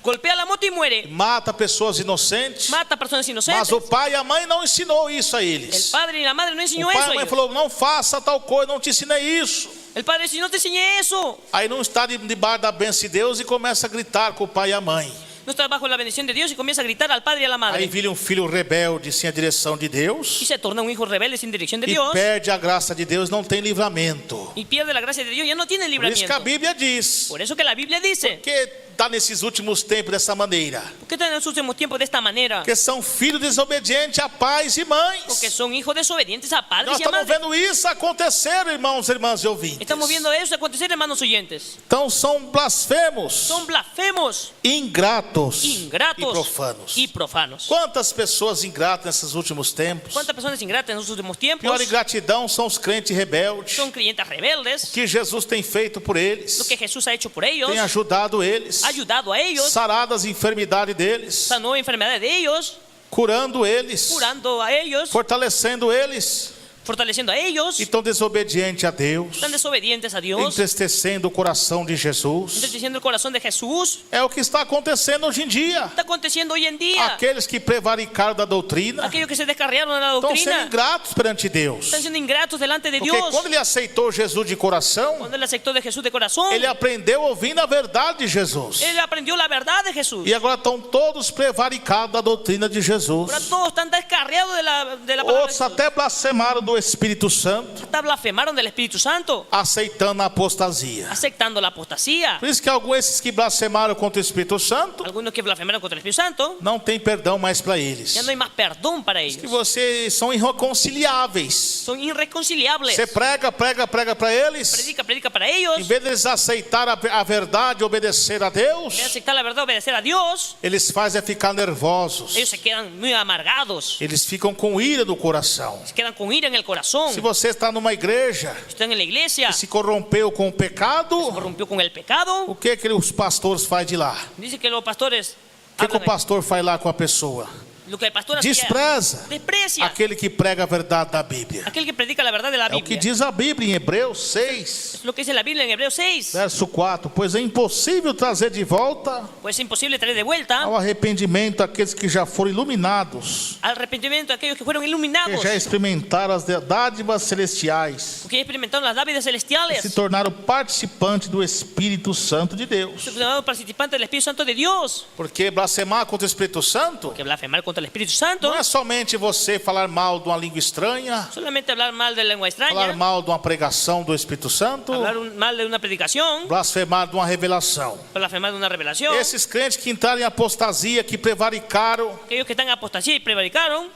golpea la moto y muere. mata pessoas inocentes. Mata a personas Mas inocentes. o pai e a mãe não ensinou isso a El eles. padre y la madre no O enseñó pai e eso a a mãe ellos. falou, não faça tal coisa, não te ensinei isso. El padre dice, no te enseñé eso. Aí não está debaixo da bênção de Deus e começa a gritar com o pai e a mãe. No está bajo la bendición de Dios y comienza a gritar al padre y a la Aí madre. vira um filho rebelde sem a direção de Y Deus. se torna un hijo rebelde sin dirección de E Dios. perde a graça de Deus, não tem livramento. Y pierde la gracia de Dios, ya no tiene Por isso que a libramiento. Bíblia diz. Por eso que la Biblia dice, Que está nesses últimos tempos dessa maneira. ¿por qué están en los últimos tiempos de esta manera? Que são filhos desobedientes a pais e mães. Porque son hijos desobedientes a Nós padres y a estamos madres. vendo isso acontecer, irmãos e irmãs e ouvintes. Estamos viendo eso acontecer, hermanos oyentes. Então são blasfemos, Son blasfemos, ingratos ingratos e profanos. y profanos. Quantas pessoas ingratas nesses últimos tempos? ¿Cuántas personas ingratas en los últimos tiempos? Pior ingratidão são os crentes rebeldes. Son creyentes rebeldes. Que Jesus tem feito por eles. Lo que Jesús ha hecho por ellos, Tem ajudado eles. ha ayudado a ellos, Sarado as enfermidades deles. sanó enfermedades de ellos, Curando eles. curando a ellos, Fortalecendo eles. fortaleciendo a ellos. E tão desobediente a Deus. Están desobedientes a Dios, Entristecendo o coração de Jesus. entristeciendo el corazón de Jesús. É o que está acontecendo hoje em dia. Está aconteciendo hoy en día. Aqueles que prevaricaram da doutrina Aquellos que se descarriaron de la estão sendo doctrina ingratos perante Deus. están siendo ingratos delante de Porque Dios. quando ele aceitou Jesus de coração, Cuando él aceptó de Jesús de corazón, ele aprendeu ouvindo a verdade de Jesus. él aprendió la verdad de Jesús. E agora estão todos prevaricados da doutrina de Jesus. Ahora todos están descarriados de la palabra de Outros Jesús. até blasfemaram do Espírito Santo, Hasta blasfemaron del Espíritu Santo, aceitando a apostasia. aceptando la apostasía. Por isso que alguns desses que blasfemaram contra o Espírito Santo Algunos que blasfemaron contra el Espíritu Santo, não tem perdão mais para eles. ya no hay más perdón para Que ellos. vocês são irreconciliáveis. Son irreconciliables. Você prega para eles. Predica para ellos. Em vez de eles aceitar a verdade e obedecer a En vez de Deus, aceptar la verdad, obedecer a Dios, eles fazem ficar nervosos. ellos se quedan muy amargados. Eles ficam com ira no coração. Se quedan con ira en el corazón. Se você está numa igreja Están en la iglesia, e se corrompeu com o pecado, corrompió con el pecado. o que os pastores fazem de lá? Dice que los pastores O que o hablan ahí. pastor faz lá com a pessoa? Lo que el pastor hacía, Despreza desprecia aquele que prega a verdade da Bíblia. aquel que predica la verdad de la É o que Biblia. diz a Bíblia em Hebreus 6, Es lo que dice la Biblia en Hebreos 6. verso 4. Pois é impossível trazer de volta Pues es imposible traer de vuelta ao arrependimento aqueles que já foram iluminados, al arrepentimiento de aquellos que fueron que iluminados, já experimentaram as dádivas celestiais, que ya experimentaron las dávidas se celestiales, tornaram participantes do Espírito Santo de Deus. se tornaron participantes del Espíritu Santo de Dios. Porque blasfemar contra o Espírito Santo Que blasfemar contra el Espíritu Santo, não é somente você falar mal de uma língua estranha, solamente hablar mal de lengua falar extraña, mal de uma pregação do Espírito Santo, hablar mal de una predicación, blasfemar de uma revelação. blasfemar de una revelación. Esses crentes que entraram em apostasia, que prevaricaram, Aquellos que están en apostasía y prevaricaron,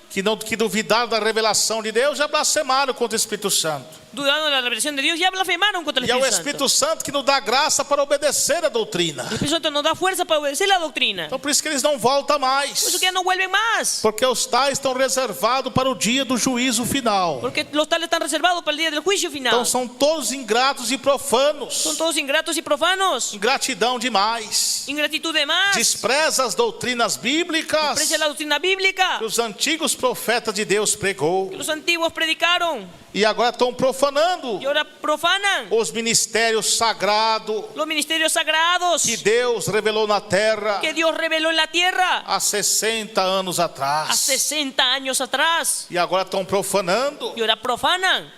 que duvidaram da revelação de Deus, já blasfemaram contra o Espírito Santo. dudando de la revelación de Dios, ya blasfemaron contra el E é o Espíritu Espírito Santo. Santo que nos dá graça para obedecer a doutrina. El Espíritu Santo nos da fuerza para obedecer la doctrina. Então por isso que eles não voltam Por eso mais. que ya no vuelven más. Porque os tais estão reservados para o dia do juízo final. Porque los tales están reservados para el día del juicio final. Então são todos ingratos e profanos. Son todos ingratos y profanos. Ingratidão demais. Ingratitud de más. Despreza as doutrinas bíblicas Desprecia la doctrina bíblica que os antigos profetas de Deus pregou. que los antiguos predicaron E agora estão profanando y ahora profanan os ministérios sagrados los ministerios sagrados que Deus revelou na terra que Dios reveló en la tierra há 60 anos a atrás. 60 años atrás E agora estão profanando y ahora profanan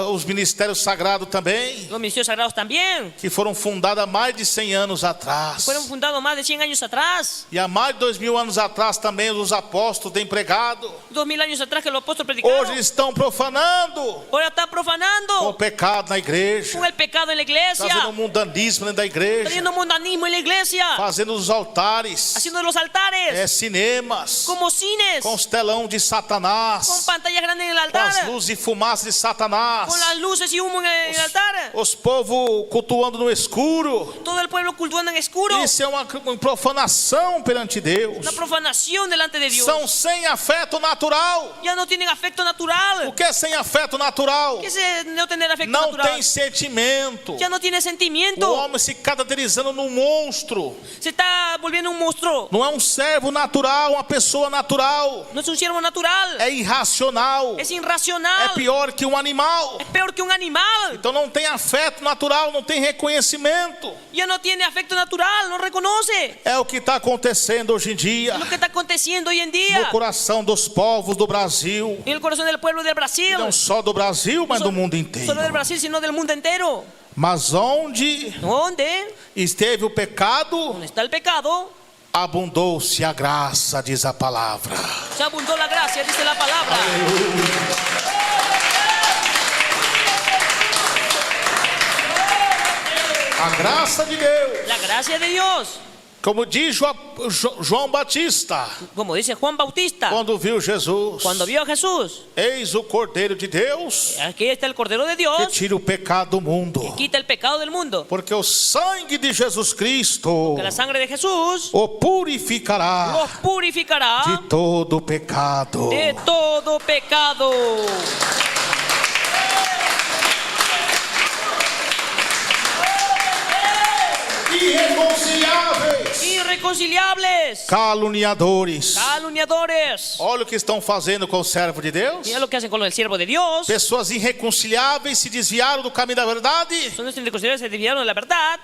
os ministérios sagrados também, los ministerios sagrados también. que foram fundados há mais de 100 anos atrás. Fueron fundados más de 100 años atrás, E há mais de 2000 anos atrás também os apóstolos têm pregado. 2000 años atrás que los apóstoles predicaron. Hoje eles estão profanando Ahora está com o profanando pecado na igreja, con el pecado en la iglesia, fazendo mundanismo dentro da igreja, trayendo mundanismo en la iglesia, fazendo os altares, haciendo los altares cinemas, como cines, com os telão de con Satanás, pantallas grandes en el com as altar, luzes e fumaça de Satanás, con las luces y humo en el altar, os povos cultuando no escuro. todo el pueblo cultuando en oscuro, Isso é uma profanação perante Deus. una profanación delante de Dios. São sem afeto natural. Ya no tienen afecto O natural. que é sem afeto natural? ¿Qué es no tener afecto Não natural? tem sentimento. Ya no tiene O sentimiento. homem se caracterizando num monstro. Se está volviendo un monstruo. Não é um servo natural, uma pessoa natural. No es un siervo natural. É irracional. Es É irracional. pior que um animal. animal. es peor que un animal. Então não tem afeto natural, não tem reconhecimento. Ya no tiene afecto natural, no reconoce. É o que está acontecendo hoje em dia Es lo que está aconteciendo hoy en no día coração dos povos do Brasil. en el corazón del pueblo del E Brasil. não só do Brasil, mas do mundo inteiro. Solo del Brasil, sino del mundo entero. Mas onde ¿Dónde? esteve o pecado, ¿Dónde está el pecado? abundou-se a graça, diz a palavra. Se abundó la gracia, dice la palabra. A graça de Deus. La gracia de Dios. Como diz João Batista, Como dice Juan Bautista, quando viu Jesus: cuando vio a Jesús, eis o Cordeiro de Deus aquí está el Cordero de que Dios, tira o pecado do mundo. quita el pecado del mundo. Porque o sangue de Jesus Cristo Que la sangre de Jesús o purificará los purificará de todo pecado. de todo pecado. Irreconciliáveis, Irreconciliables, caluniadores. calumniadores. Olha o que estão fazendo com o servo de Deus. Mira lo que hacen con el siervo de Dios. Pessoas irreconciliáveis se desviaram do caminho da verdade. Son los irreconciliables, se desviaron de la verdad.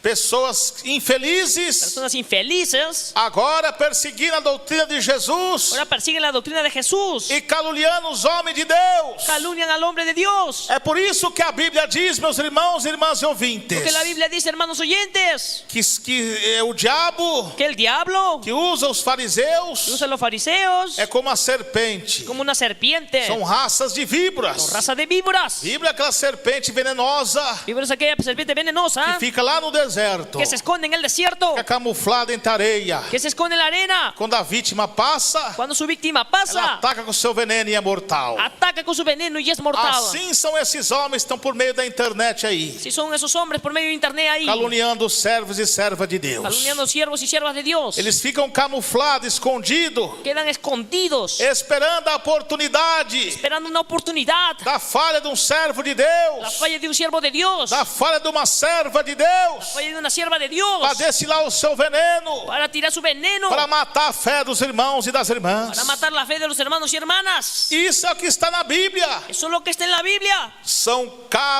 Pessoas infelizes Personas infelices agora perseguindo a doutrina de Jesus ahora persiguen la doctrina de Jesús, e caluniando os homens de Deus. calumnian al hombre de Dios. É por isso que a Bíblia diz, meus irmãos e irmãs e ouvintes, Porque la Biblia dice, hermanos oyentes, que o diabo que el diablo que usa os fariseus usa a los fariseos é como a serpente. como una serpiente. São raças de Son víboras. raza de víboras. Víbora é aquela serpente venenosa Víboras, aquella serpiente venenosa que fica lá no deserto, que se esconde en el desierto, que é camuflada entre areia. que se esconde en la arena. Quando a vítima passa, Cuando su víctima ela pasa, ataca com seu veneno e é mortal. ataca con su veneno y es mortal. Assim são esses homens que estão por meio da internet aí, Si son esos hombres por medio de internet ahí, caluniando os servos e servas de Deus. calumniando siervos y siervas de Dios, Eles ficam camuflados, escondidos, quedan escondidos, esperando a oportunidade esperando una oportunidad, da falha de um servo de la Deus, falla de un siervo de Dios, la da falha de uma serva de Deus, falla de una sierva de Dios, para destilar o seu veneno, para tirar su veneno, para matar a fé dos irmãos e das irmãs. para matar la fe de los hermanos y hermanas. Isso é o que está na Bíblia. Eso es lo que está en la Biblia. São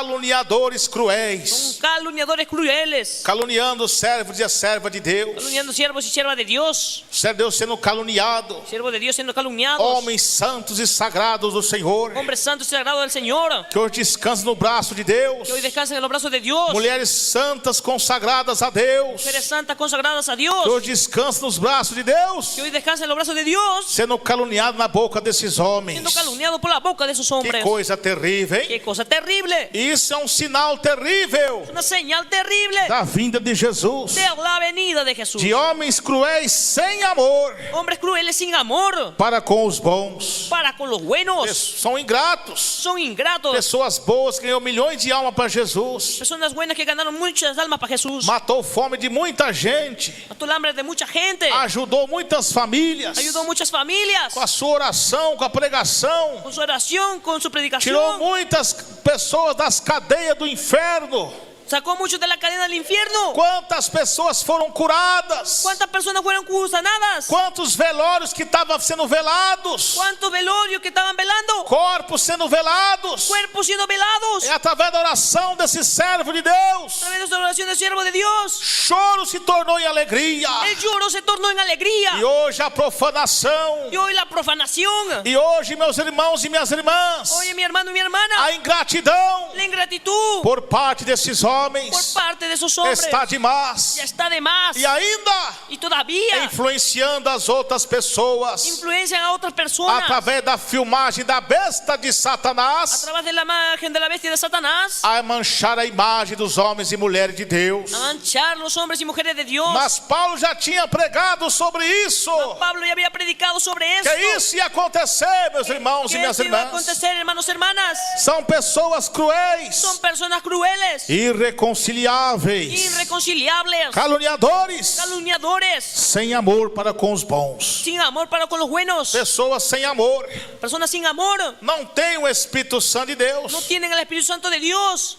caluniadores cruéis, Son calumniadores crueles, caluniando os servos e a serva de Deus. calumniando siervos y siervas de Dios, O servo de Deus sendo caluniado. siervos de Dios siendo calumniados, Homens santos e sagrados do Senhor, hombres santos y sagrados del Señor, que hoje descansam no braço de Deus. que hoy descansan en los brazos de Dios, Mulheres santas consagradas a Deus, mujeres santas consagradas a que Dios, hoje descansam nos braços de Deus, que hoy descansan en los brazos de Dios, sendo caluniado na boca desses homens. siendo calumniados por la boca de esos Que hombres. coisa terrível, hein? Qué cosa terrible, Isso é um sinal terrível una señal terrible da vinda de Jesus, de la venida de Jesús. de homens cruéis sem amor Hombres crueles sin amor para com os bons. para con los buenos, São ingratos. son ingratos, Pessoas boas que ganhou milhões de almas para Jesus. personas buenas que ganaron muchas almas para Jesús, Matou fome de muita gente. mató el hambre de mucha gente, Ajudou muitas famílias. ayudó a muchas familias Com a sua oração, com a pregação. con su oración, con su Tirou predicación, muitas pessoas das cadeias do inferno. sacó a muchos de la cadena del infierno. Quantas pessoas foram curadas? ¿Cuántas personas fueron sanadas? Quantos velórios que estavam sendo velados? ¿Cuántos velorios que estaban velando? Corpos sendo velados. Cuerpos siendo velados. É através da oração desse servo de A Deus. través de esta oración del siervo de Dios, Choro se tornou em alegria. el lloro se tornó en alegría. E hoje a profanação. Y hoy la profanación. E hoje, meus irmãos e minhas irmãs, Oye, mi hermano y mi hermana, a ingratidão la ingratitud por parte desses por homens parte de esos hombres está demais. ya está de más. E ainda Y todavía influenciando as outras pessoas influencian a otras personas através da filmagem da besta de a Satanás través de la imagen de la bestia de Satanás a manchar a imagem dos homens e mulheres de Deus. a manchar los hombres y mujeres de Dios. Mas Paulo já tinha pregado sobre isso. Pablo ya había predicado sobre esto. Que isso ia acontecer, meus irmãos e Que minhas esto iba a irmãs. acontecer, hermanos y hermanas. São pessoas cruéis, Son personas crueles, irreconciliáveis, irreconciliables, caluniadores, calumniadores, sem amor para com os bons. sin amor para con los buenos, Pessoas sem amor personas sin amor, não têm o Espírito Santo de Deus. no tienen el Espíritu Santo de Dios.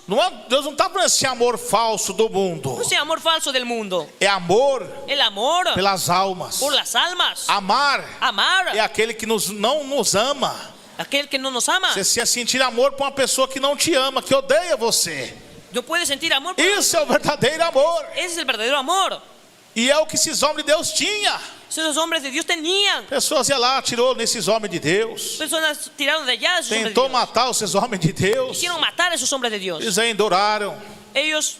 Deus não está por esse amor falso do mundo. No es el amor falso del mundo, É amor el amor pelas almas. por las almas. Amar Amar é aquele que não nos ama. Aquel que no nos ama. Você se sentir amor por uma pessoa que não te ama, que odeia você. No puede sentir amor por Isso é o verdadeiro amor. Ese es el verdadero amor. E é o que esses homens de Deus tinham. Esos hombres de Dios tenían. Pessoas iam lá, atirou nesses homens de Deus. Personas tiraron de allá a esos hombres de Tentou Dios. matar esses homens de Deus. Quisieron matar a esos hombres de Dios. Eles ainda oraram. Ellos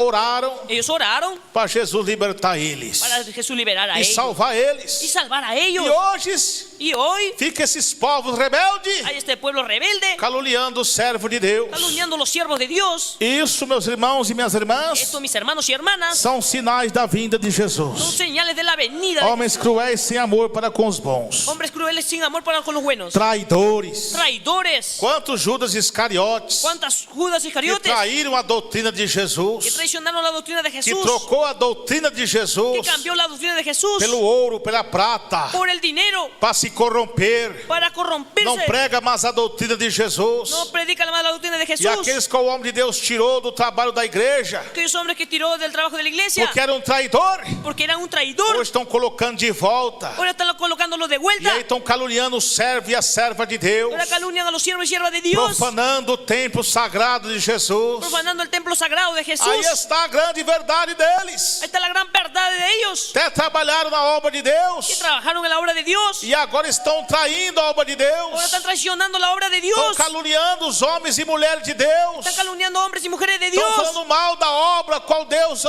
oraram oraron para Jesus libertar eles. para Jesús liberar a E ellos. salvar Y eles. salvar a E ellos. hoje Y hoy fica esses povos rebeldes hay este pueblo rebelde caluniando o servo de Deus. calumniando a los siervos de Dios. Isso, meus irmãos e minhas irmãs, Esto, mis hermanos y hermanas, são sinais da vinda de son Jesus. señales de la venida de Homens cruéis sem amor para com os bons. hombres crueles sin amor para con los buenos. Traidores. Traidores. Quantos Judas Iscariotes ¿Cuántas Judas que Iscariotes traíram a doutrina de que Jesus, traicionaron la doctrina de que Jesús, trocou a doutrina de que Jesus cambió la doctrina de Jesús pelo ouro, pela prata, por el dinero, para se corromper, para não corromperse? prega mais a doutrina de Jesus. No predica más la doctrina de E Jesús. aqueles que o homem de Deus tirou do trabalho da igreja, Aquellos hombres que tiró del trabajo de la iglesia porque era um traidor, porque eran un traidor, hoje estão colocando de volta. ahora están colocándolo de E vuelta. aí estão caluniando o servo e a serva de Deus, Ahora calumnian a los siervos y siervas de Dios, profanando o templo sagrado de Jesus. profanando el templo sagrado de Jesús. Aí está a grande verdade deles. Ahí está la gran verdad de ellos, Até trabalharam na obra de que Deus trabajaron en la obra de Dios. e agora estão traindo a obra de Ahora Deus. están traicionando la obra de Estão Dios. caluniando os homens e mulheres de Deus. Están calumniando hombres y mujeres de Estão Dios. falando mal da obra qual Deus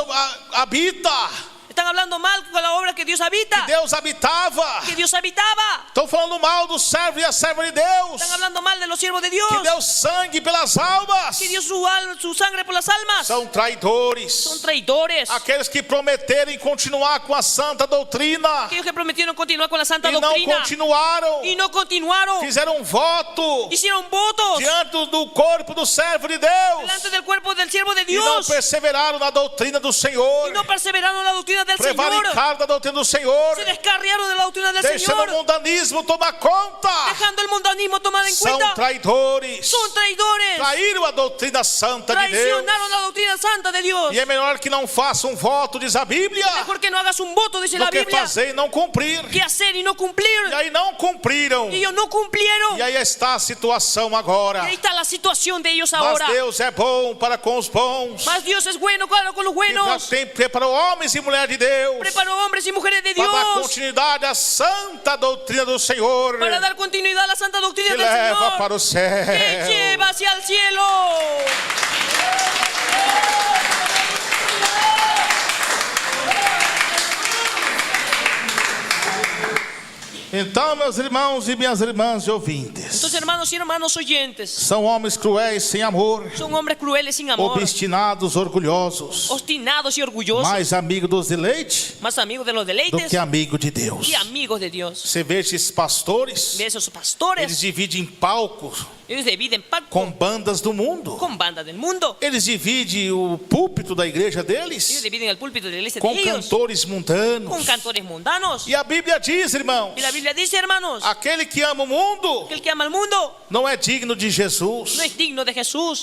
habita, Están hablando mal con la obra que Dios habita, Deus habitava. que Dios habitaba. Estão falando mal do servo e a serva de Deus, Están hablando mal de los siervos de Dios, que deu sangue pelas almas. que dio su sangre por las almas. São traidores. Son traidores. Aqueles que prometeram em continuar com a santa doutrina Aquellos que prometieron continuar con la santa e não doctrina continuaram. y no continuaron. Fizeram um voto Hicieron votos diante do corpo do servo de Deus delante del cuerpo del siervo de e não Dios perseveraram na doutrina do Senhor. y no perseveraron en la doctrina del Señor. Prevaricaram da doutrina do Senhor, Se descarriaron de la doctrina del deixando o Señor, mundanismo tomar conta. dejando el mundanismo tomado en São cuenta. traidores. Son traidores. Traíram a doutrina santa de Deus. Traicionaron la doctrina santa de Dios. E é melhor que não faça um voto, diz a Bíblia, Mejor que no hagas un voto, dice do la que Biblia, fazer e não cumprir. que hacer y no cumplir. E aí não cumpriram. Y ellos no cumplieron. E aí está a situação agora. Y ahí está la situación de ellos Mas ahora. Deus é bom para com os bons. Mas Dios es bueno, claro, con los buenos. Preparou homens e mulheres de Deus Preparó hombres y mujeres de para dar Dios continuidade à santa doutrina do Senhor, para dar continuidad a la santa doctrina que del leva Señor, para o que céu. lleva hacia el cielo. Então, meus irmãos e minhas irmãs e ouvintes, Entonces, hermanos y hermanos oyentes, são homens cruéis sem amor, son hombres crueles sin amor, obstinados, orgulhosos, obstinados y orgullosos, mais amigos dos deleites más amigos de los do deleites que amigo de Deus. y amigos de Dios. Você vê esses pastores, De esos eles pastores, dividem palcos ellos dividen pacto com bandas do mundo. con bandas del mundo. Eles dividem o púlpito da igreja Ellos deles dividen el púlpito de la iglesia com de ellos cantores mundanos. con cantores mundanos. E a Bíblia diz, irmãos, Y la Biblia dice, hermanos, aquele que ama o mundo que el que ama al mundo não é digno de Jesus. no es digno de Jesús.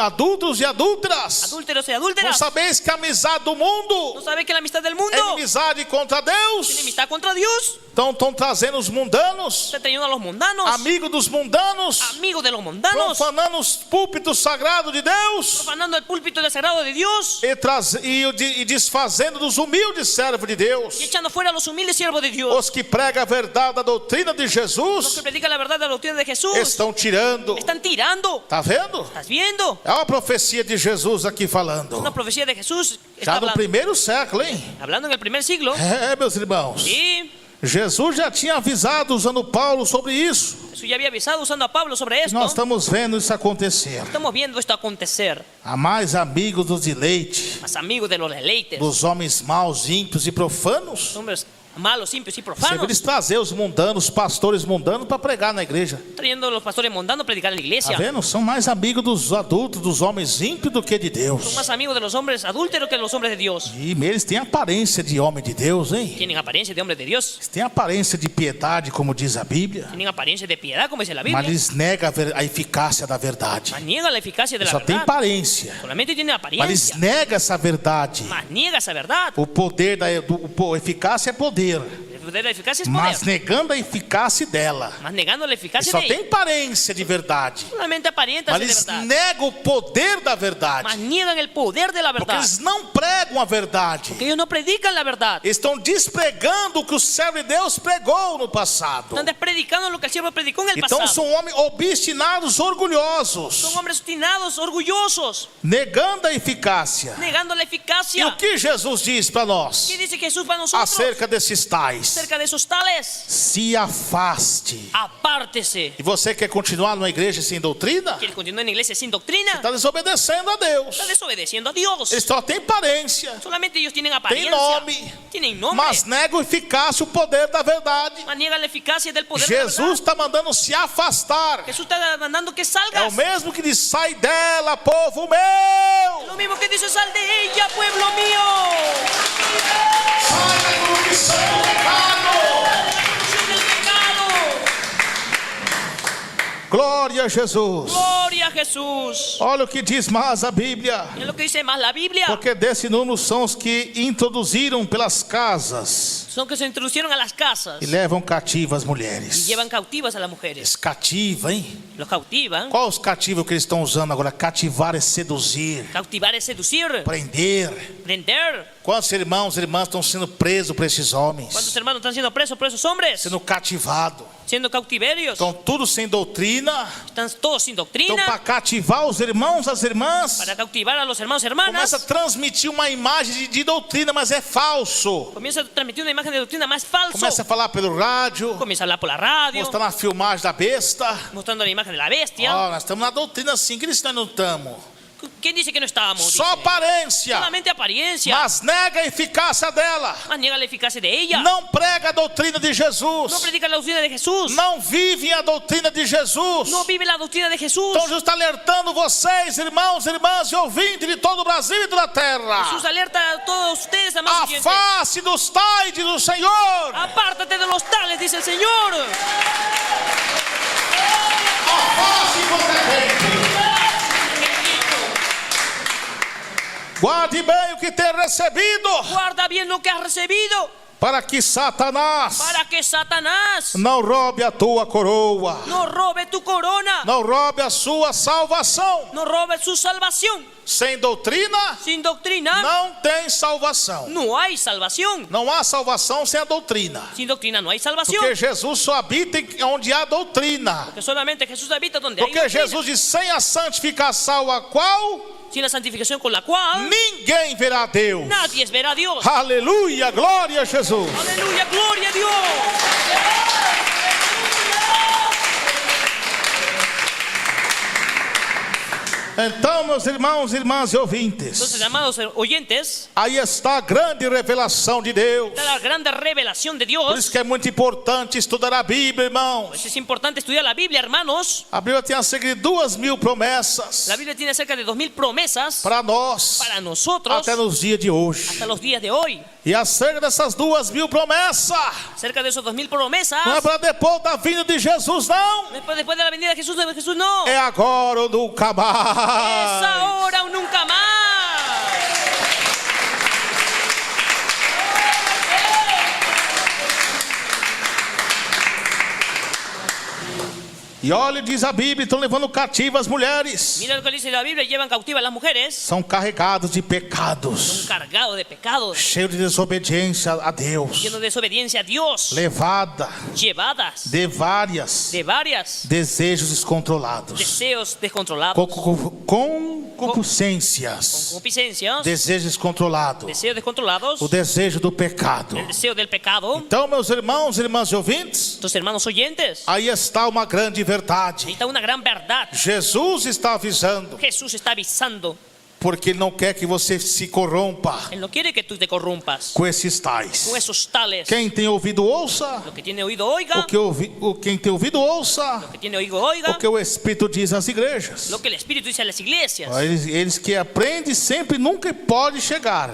Adultos e adúlteras, Adúlteros y não adúlteras, sabeis que a amizade do ¿no mundo sabe que la amistad del é mundo inimizade contra tiene Deus? amistad contra Dios? Então estão trazendo os mundanos, Está trayendo a los mundanos, amigos dos mundanos, amigos de los mundanos, profanando os púlpitos sagrados de Deus profanando el púlpito del sagrado de Dios e desfazendo dos humildes servos de Deus, y echando fuera a los humildes siervos de Dios. os que pregam a verdade da doutrina de Los que Jesus. predican la verdad de la doctrina de Jesús Estão tirando. están tirando. Tá vendo? ¿Estás viendo? É uma profecia de Jesus aqui falando. Una profecía de Jesús está Já no primeiro século, hein? hablando en el primer siglo. É, meus irmãos. Y Jesus já tinha avisado usando Paulo sobre isso. Jesús ya había avisado usando a Pablo sobre esto. Nós estamos vendo isso acontecer. Estamos viendo esto acontecer. Há mais amigos do deleite, Más amigos de los deleites, dos homens maus, ímpios e profanos. hombres malos, impios y Sempre profanos, eles trazer os mundanos, os pastores mundanos para pregar na igreja. trayendo a los pastores mundanos a predicar en la Tá iglesia. vendo? São mais amigos dos adultos, dos homens ímpios do que de Son Deus. más amigos de los hombres adúlteros que de los hombres de Dios. E eles têm aparência de homem de Deus, hein? Tienen apariencia de hombres de Dios, Eles têm aparência de piedade, como diz a Bíblia. tienen apariencia de piedad, como dice la Mas Biblia, eles negam a eficácia da verdade. mas niega la eficacia de la Só tem verdad. aparência. Solamente tiene Mas eles apariencia, negam essa verdade. mas niega esa verdad. O poder da eficácia é poder. poder da eficácia é poder. mas negando a eficácia dela. Mas negando a Eles eficácia só de tem ella. aparência de verdade, Solamente aparenta mas ser de eles verdade. negam o poder da Mas verdade, niegan el poder de la porque verdad. eles não pregam a verdade. Que ellos no predican la verdad. Eles estão despregando o que o servo de Deus pregou no passado. Están predicando lo que el siervo predicó en el Então pasado. são homens obstinados, orgulhosos, Son hombres obstinados, orgullosos, negando a eficácia. negando la E eficácia. o que Jesus diz para nós ¿Qué dice Jesús para nosotros? acerca desses tais? Acerca de esos tales, Se afaste. apártese. E você quer continuar numa igreja sem doutrina? ¿Quieres continuar en la iglesia sin doctrina? Está desobedecendo a Deus. Está desobedeciendo a Dios. Eles só têm aparência, Solamente ellos tienen tem apariencia, nome, tienen nombre, mas negam a eficácia, o poder da verdade. mas niegan la eficacia del poder de la Jesus verdad. está mandando se afastar. Jesús está mandando que É salgas. o mesmo que diz: sai dela, povo meu. Lo mismo que dice, sal de ella, pueblo mío. Sai da corrupção do pecado. Corrupción del pecado. Glória a Jesus. Gloria a Jesús. Olha o que diz mais a Bíblia. Es lo que dice más la Biblia. Porque desse número são os que introduziram pelas casas Son que se introducieron a las casas e levam cativas y mulheres. llevan cautivas a las mujeres. Eles cativam, hein? Los cautivan. Qual os cativos que eles estão usando agora? Cativar é seduzir, Cautivar es seducir, prender. prender. Quantos irmãos e irmãs estão sendo presos por esses homens? ¿Cuántos hermanos están siendo presos por esos hombres? Sendo cativados. Siendo cautiverios. Estão tudo sem doutrina. Están todos sin Então, doctrina. para cativar os irmãos, as irmãs, Para cautivar a los hermanos y hermanas. começa a transmitir uma imagem de doutrina, mas é falso. Comienza a transmitir una imagen de doctrina más falso. Começa a falar pelo rádio, Comienza a hablar por la radio, mostrando a filmagem da besta. mostrando la imagen de la bestia. Ó, nós estamos na doutrina assim, que nós não estamos. ¿Quién dice que no estábamos? Só Dice. aparência, Solamente apariencia. mas nega a eficácia dela. Mas niega la eficacia de ella. Não prega a doutrina de Jesus. No predica la doctrina de Jesús. Não vive a doutrina de Jesus. No vive la doctrina de Jesús. Então Jesus está alertando vocês, irmãos, irmãs e ouvintes de todo o Brasil e toda a terra. Jesús alerta a todos ustedes, amados oyentes. Afaste dos tais, diz o Senhor. Apártate de los tales, dice el Señor. Afaste completamente. Guarde bem o que tem recebido, Guarda bien lo que has recibido, para que Satanás para que Satanás não roube a tua coroa, no robe tu corona, não roube a sua salvação. no robe su salvación. Sem doutrina, Sin doctrina não tem salvação. no hay salvación. Não há salvação sem a doutrina. Sin doctrina no hay salvación. Porque Jesus só habita onde há doutrina. Porque solamente Jesús habita donde hay Porque doctrina. Jesus diz: sem a santificação a qual Sin la santificación con la cual ninguém verá a Deus. nadie verá a Dios. Aleluia, glória a Jesus. Aleluya, gloria a Dios. Então, meus irmãos, irmãs e ouvintes, Entonces, amados oyentes, aí está a grande revelação de Deus. está la grande revelación de Por Dios. isso que é muito importante estudar a Bíblia, irmãos. Pues es importante estudiar la Biblia, hermanos. A Bíblia tem a seguir 2.000 promessas La Biblia tiene cerca de 2000 promesas para nós, para nosotros até nos dias de hoje. hasta los días de hoy. E acerca dessas 2.000 promessas, Cerca de esos 2000 promesas. não é para depois da vinda de Jesus, não. Después de la venida de Jesús no. É agora ou nunca Es mais. ahora o nunca más. E olha, diz a Bíblia, estão levando cativas as mulheres. Mira lo que dice la Biblia, llevan cautivas a las mujeres. São carregados de pecados, Cargados de pecados, cheios de desobediência a Deus, llenos de desobediencia a Dios, levada llevadas de várias de varias desejos descontrolados, deseos descontrolados, com concupiscências, concupiscencias, desejos descontrolados, deseos descontrolados, o desejo do pecado. el deseo del pecado. Então, meus irmãos e irmãs e ouvintes, Entonces, hermanos oyentes, aí está uma grande ahí verdade. está una gran verdad. Jesus está avisando, Jesús está avisando. porque Ele não quer que você se corrompa Él no quiere que tú te corrompas com esses tais. con esos tales. Quem tem ouvido, ouça. Lo que tiene oído, oiga. Quem tem ouvido, ouça. Lo que tiene oído, oiga. O que o Espírito diz às igrejas. Lo que el Espíritu dice a las iglesias. Eles que aprendem sempre nunca pode chegar.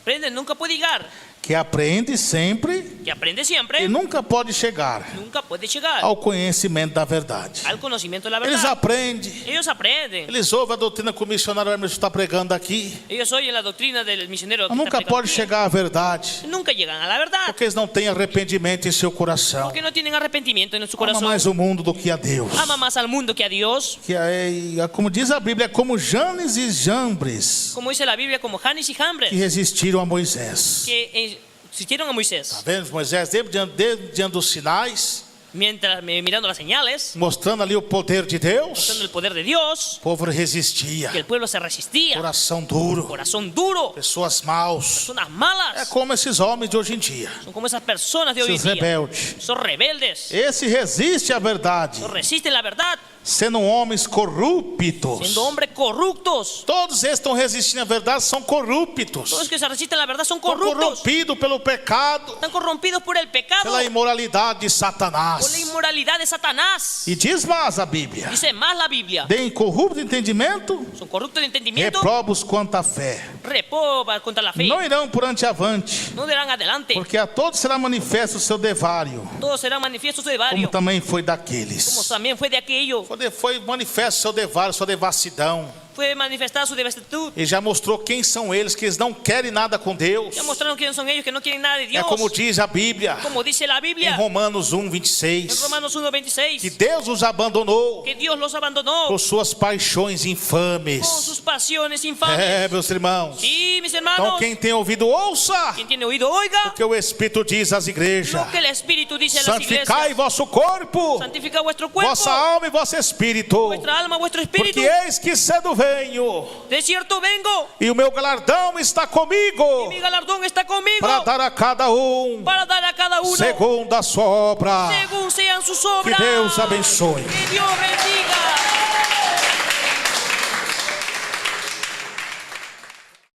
Aprende, nunca puede llegar. Que aprende sempre que aprende e siempre, nunca pode chegar nunca puede llegar ao conhecimento da verdade. al conocimiento de la Eles verdad. aprendem, Ellos aprenden. eles ouvem a doutrina que o missionário Emerson está pregando aqui, Ellos oyen la doctrina del misionero. mas que nunca está pode predicando chegar à verdade, aquí. Nunca llegan a la verdad. porque eles não têm arrependimento em seu coração. Porque no tienen arrepentimiento en su Ama corazón. mais o mundo do que a Deus. Ama más al mundo que a Dios. Que é, como diz a Bíblia, é como Janes e Jambres Como dice la Biblia, como Janes y Jambres, que resistiram a Moisés. que existieron a Tá Moisés. vendo? Moisés, desde diante dos sinais, Mientras mirando las señales, mostrando ali o poder de Deus, mostrando el poder de Dios, o povo resistia. que el pueblo se resistía. Coração duro, Corazón duro, pessoas maus. personas É malas. como esses homens de hoje em dia, Son como esas personas de hoy en esses día. rebeldes. Son rebeldes. Esse resiste à verdade, No resisten la verdad, sendo homens corruptos. siendo hombres corruptos. Todos esses estão resistindo à verdade são corruptos. Todos los que se resisten a la verdad son Estão corruptos. corrompidos pelo pecado, Están corrompidos por el pecado, pela imoralidade de por la Satanás. inmoralidad de Satanás. E diz mais a Bíblia: Dice más la Biblia. de incorrupto entendimento, Son corruptos de entendimiento, reprobos quanto à fé. reproban contra la fe. Não irão por ante avante, No dirán adelante. porque a todos será manifesto o seu devário, Todos serán manifiestos de como varios. também foi Como daqueles. también fue de aquello. Foi manifesto o seu devário, sua devassidão. Fue manifestada su devestitud. Ele já mostrou quem são eles, que eles não querem nada com Deus. Ya mostraron quiénes son ellos, que no quieren nada de É Dios. como diz a Bíblia, Como dice la em Biblia Romanos en 1:26, Romanos 1:26, que Deus os abandonou que Dios los abandonó por suas paixões con infames. sus pasiones infames. É, meus irmãos. Sí, mis Então hermanos. quem tem ouvido, ouça Quien tiene oído, oiga o que o Espírito diz às igrejas. lo que el Espíritu dice a las Santificai iglesias. vosso corpo, Santifica vuestro cuerpo, vossa alma e vosso espírito, vuestra alma, vuestro espíritu. porque eis que cedo venho, De cierto vengo, e o meu galardão está comigo, mi galardón está conmigo para dar a cada um para dar a cada uno segundo a sua obra. según sean sus Que obras. Deus abençoe. Que Dios bendiga.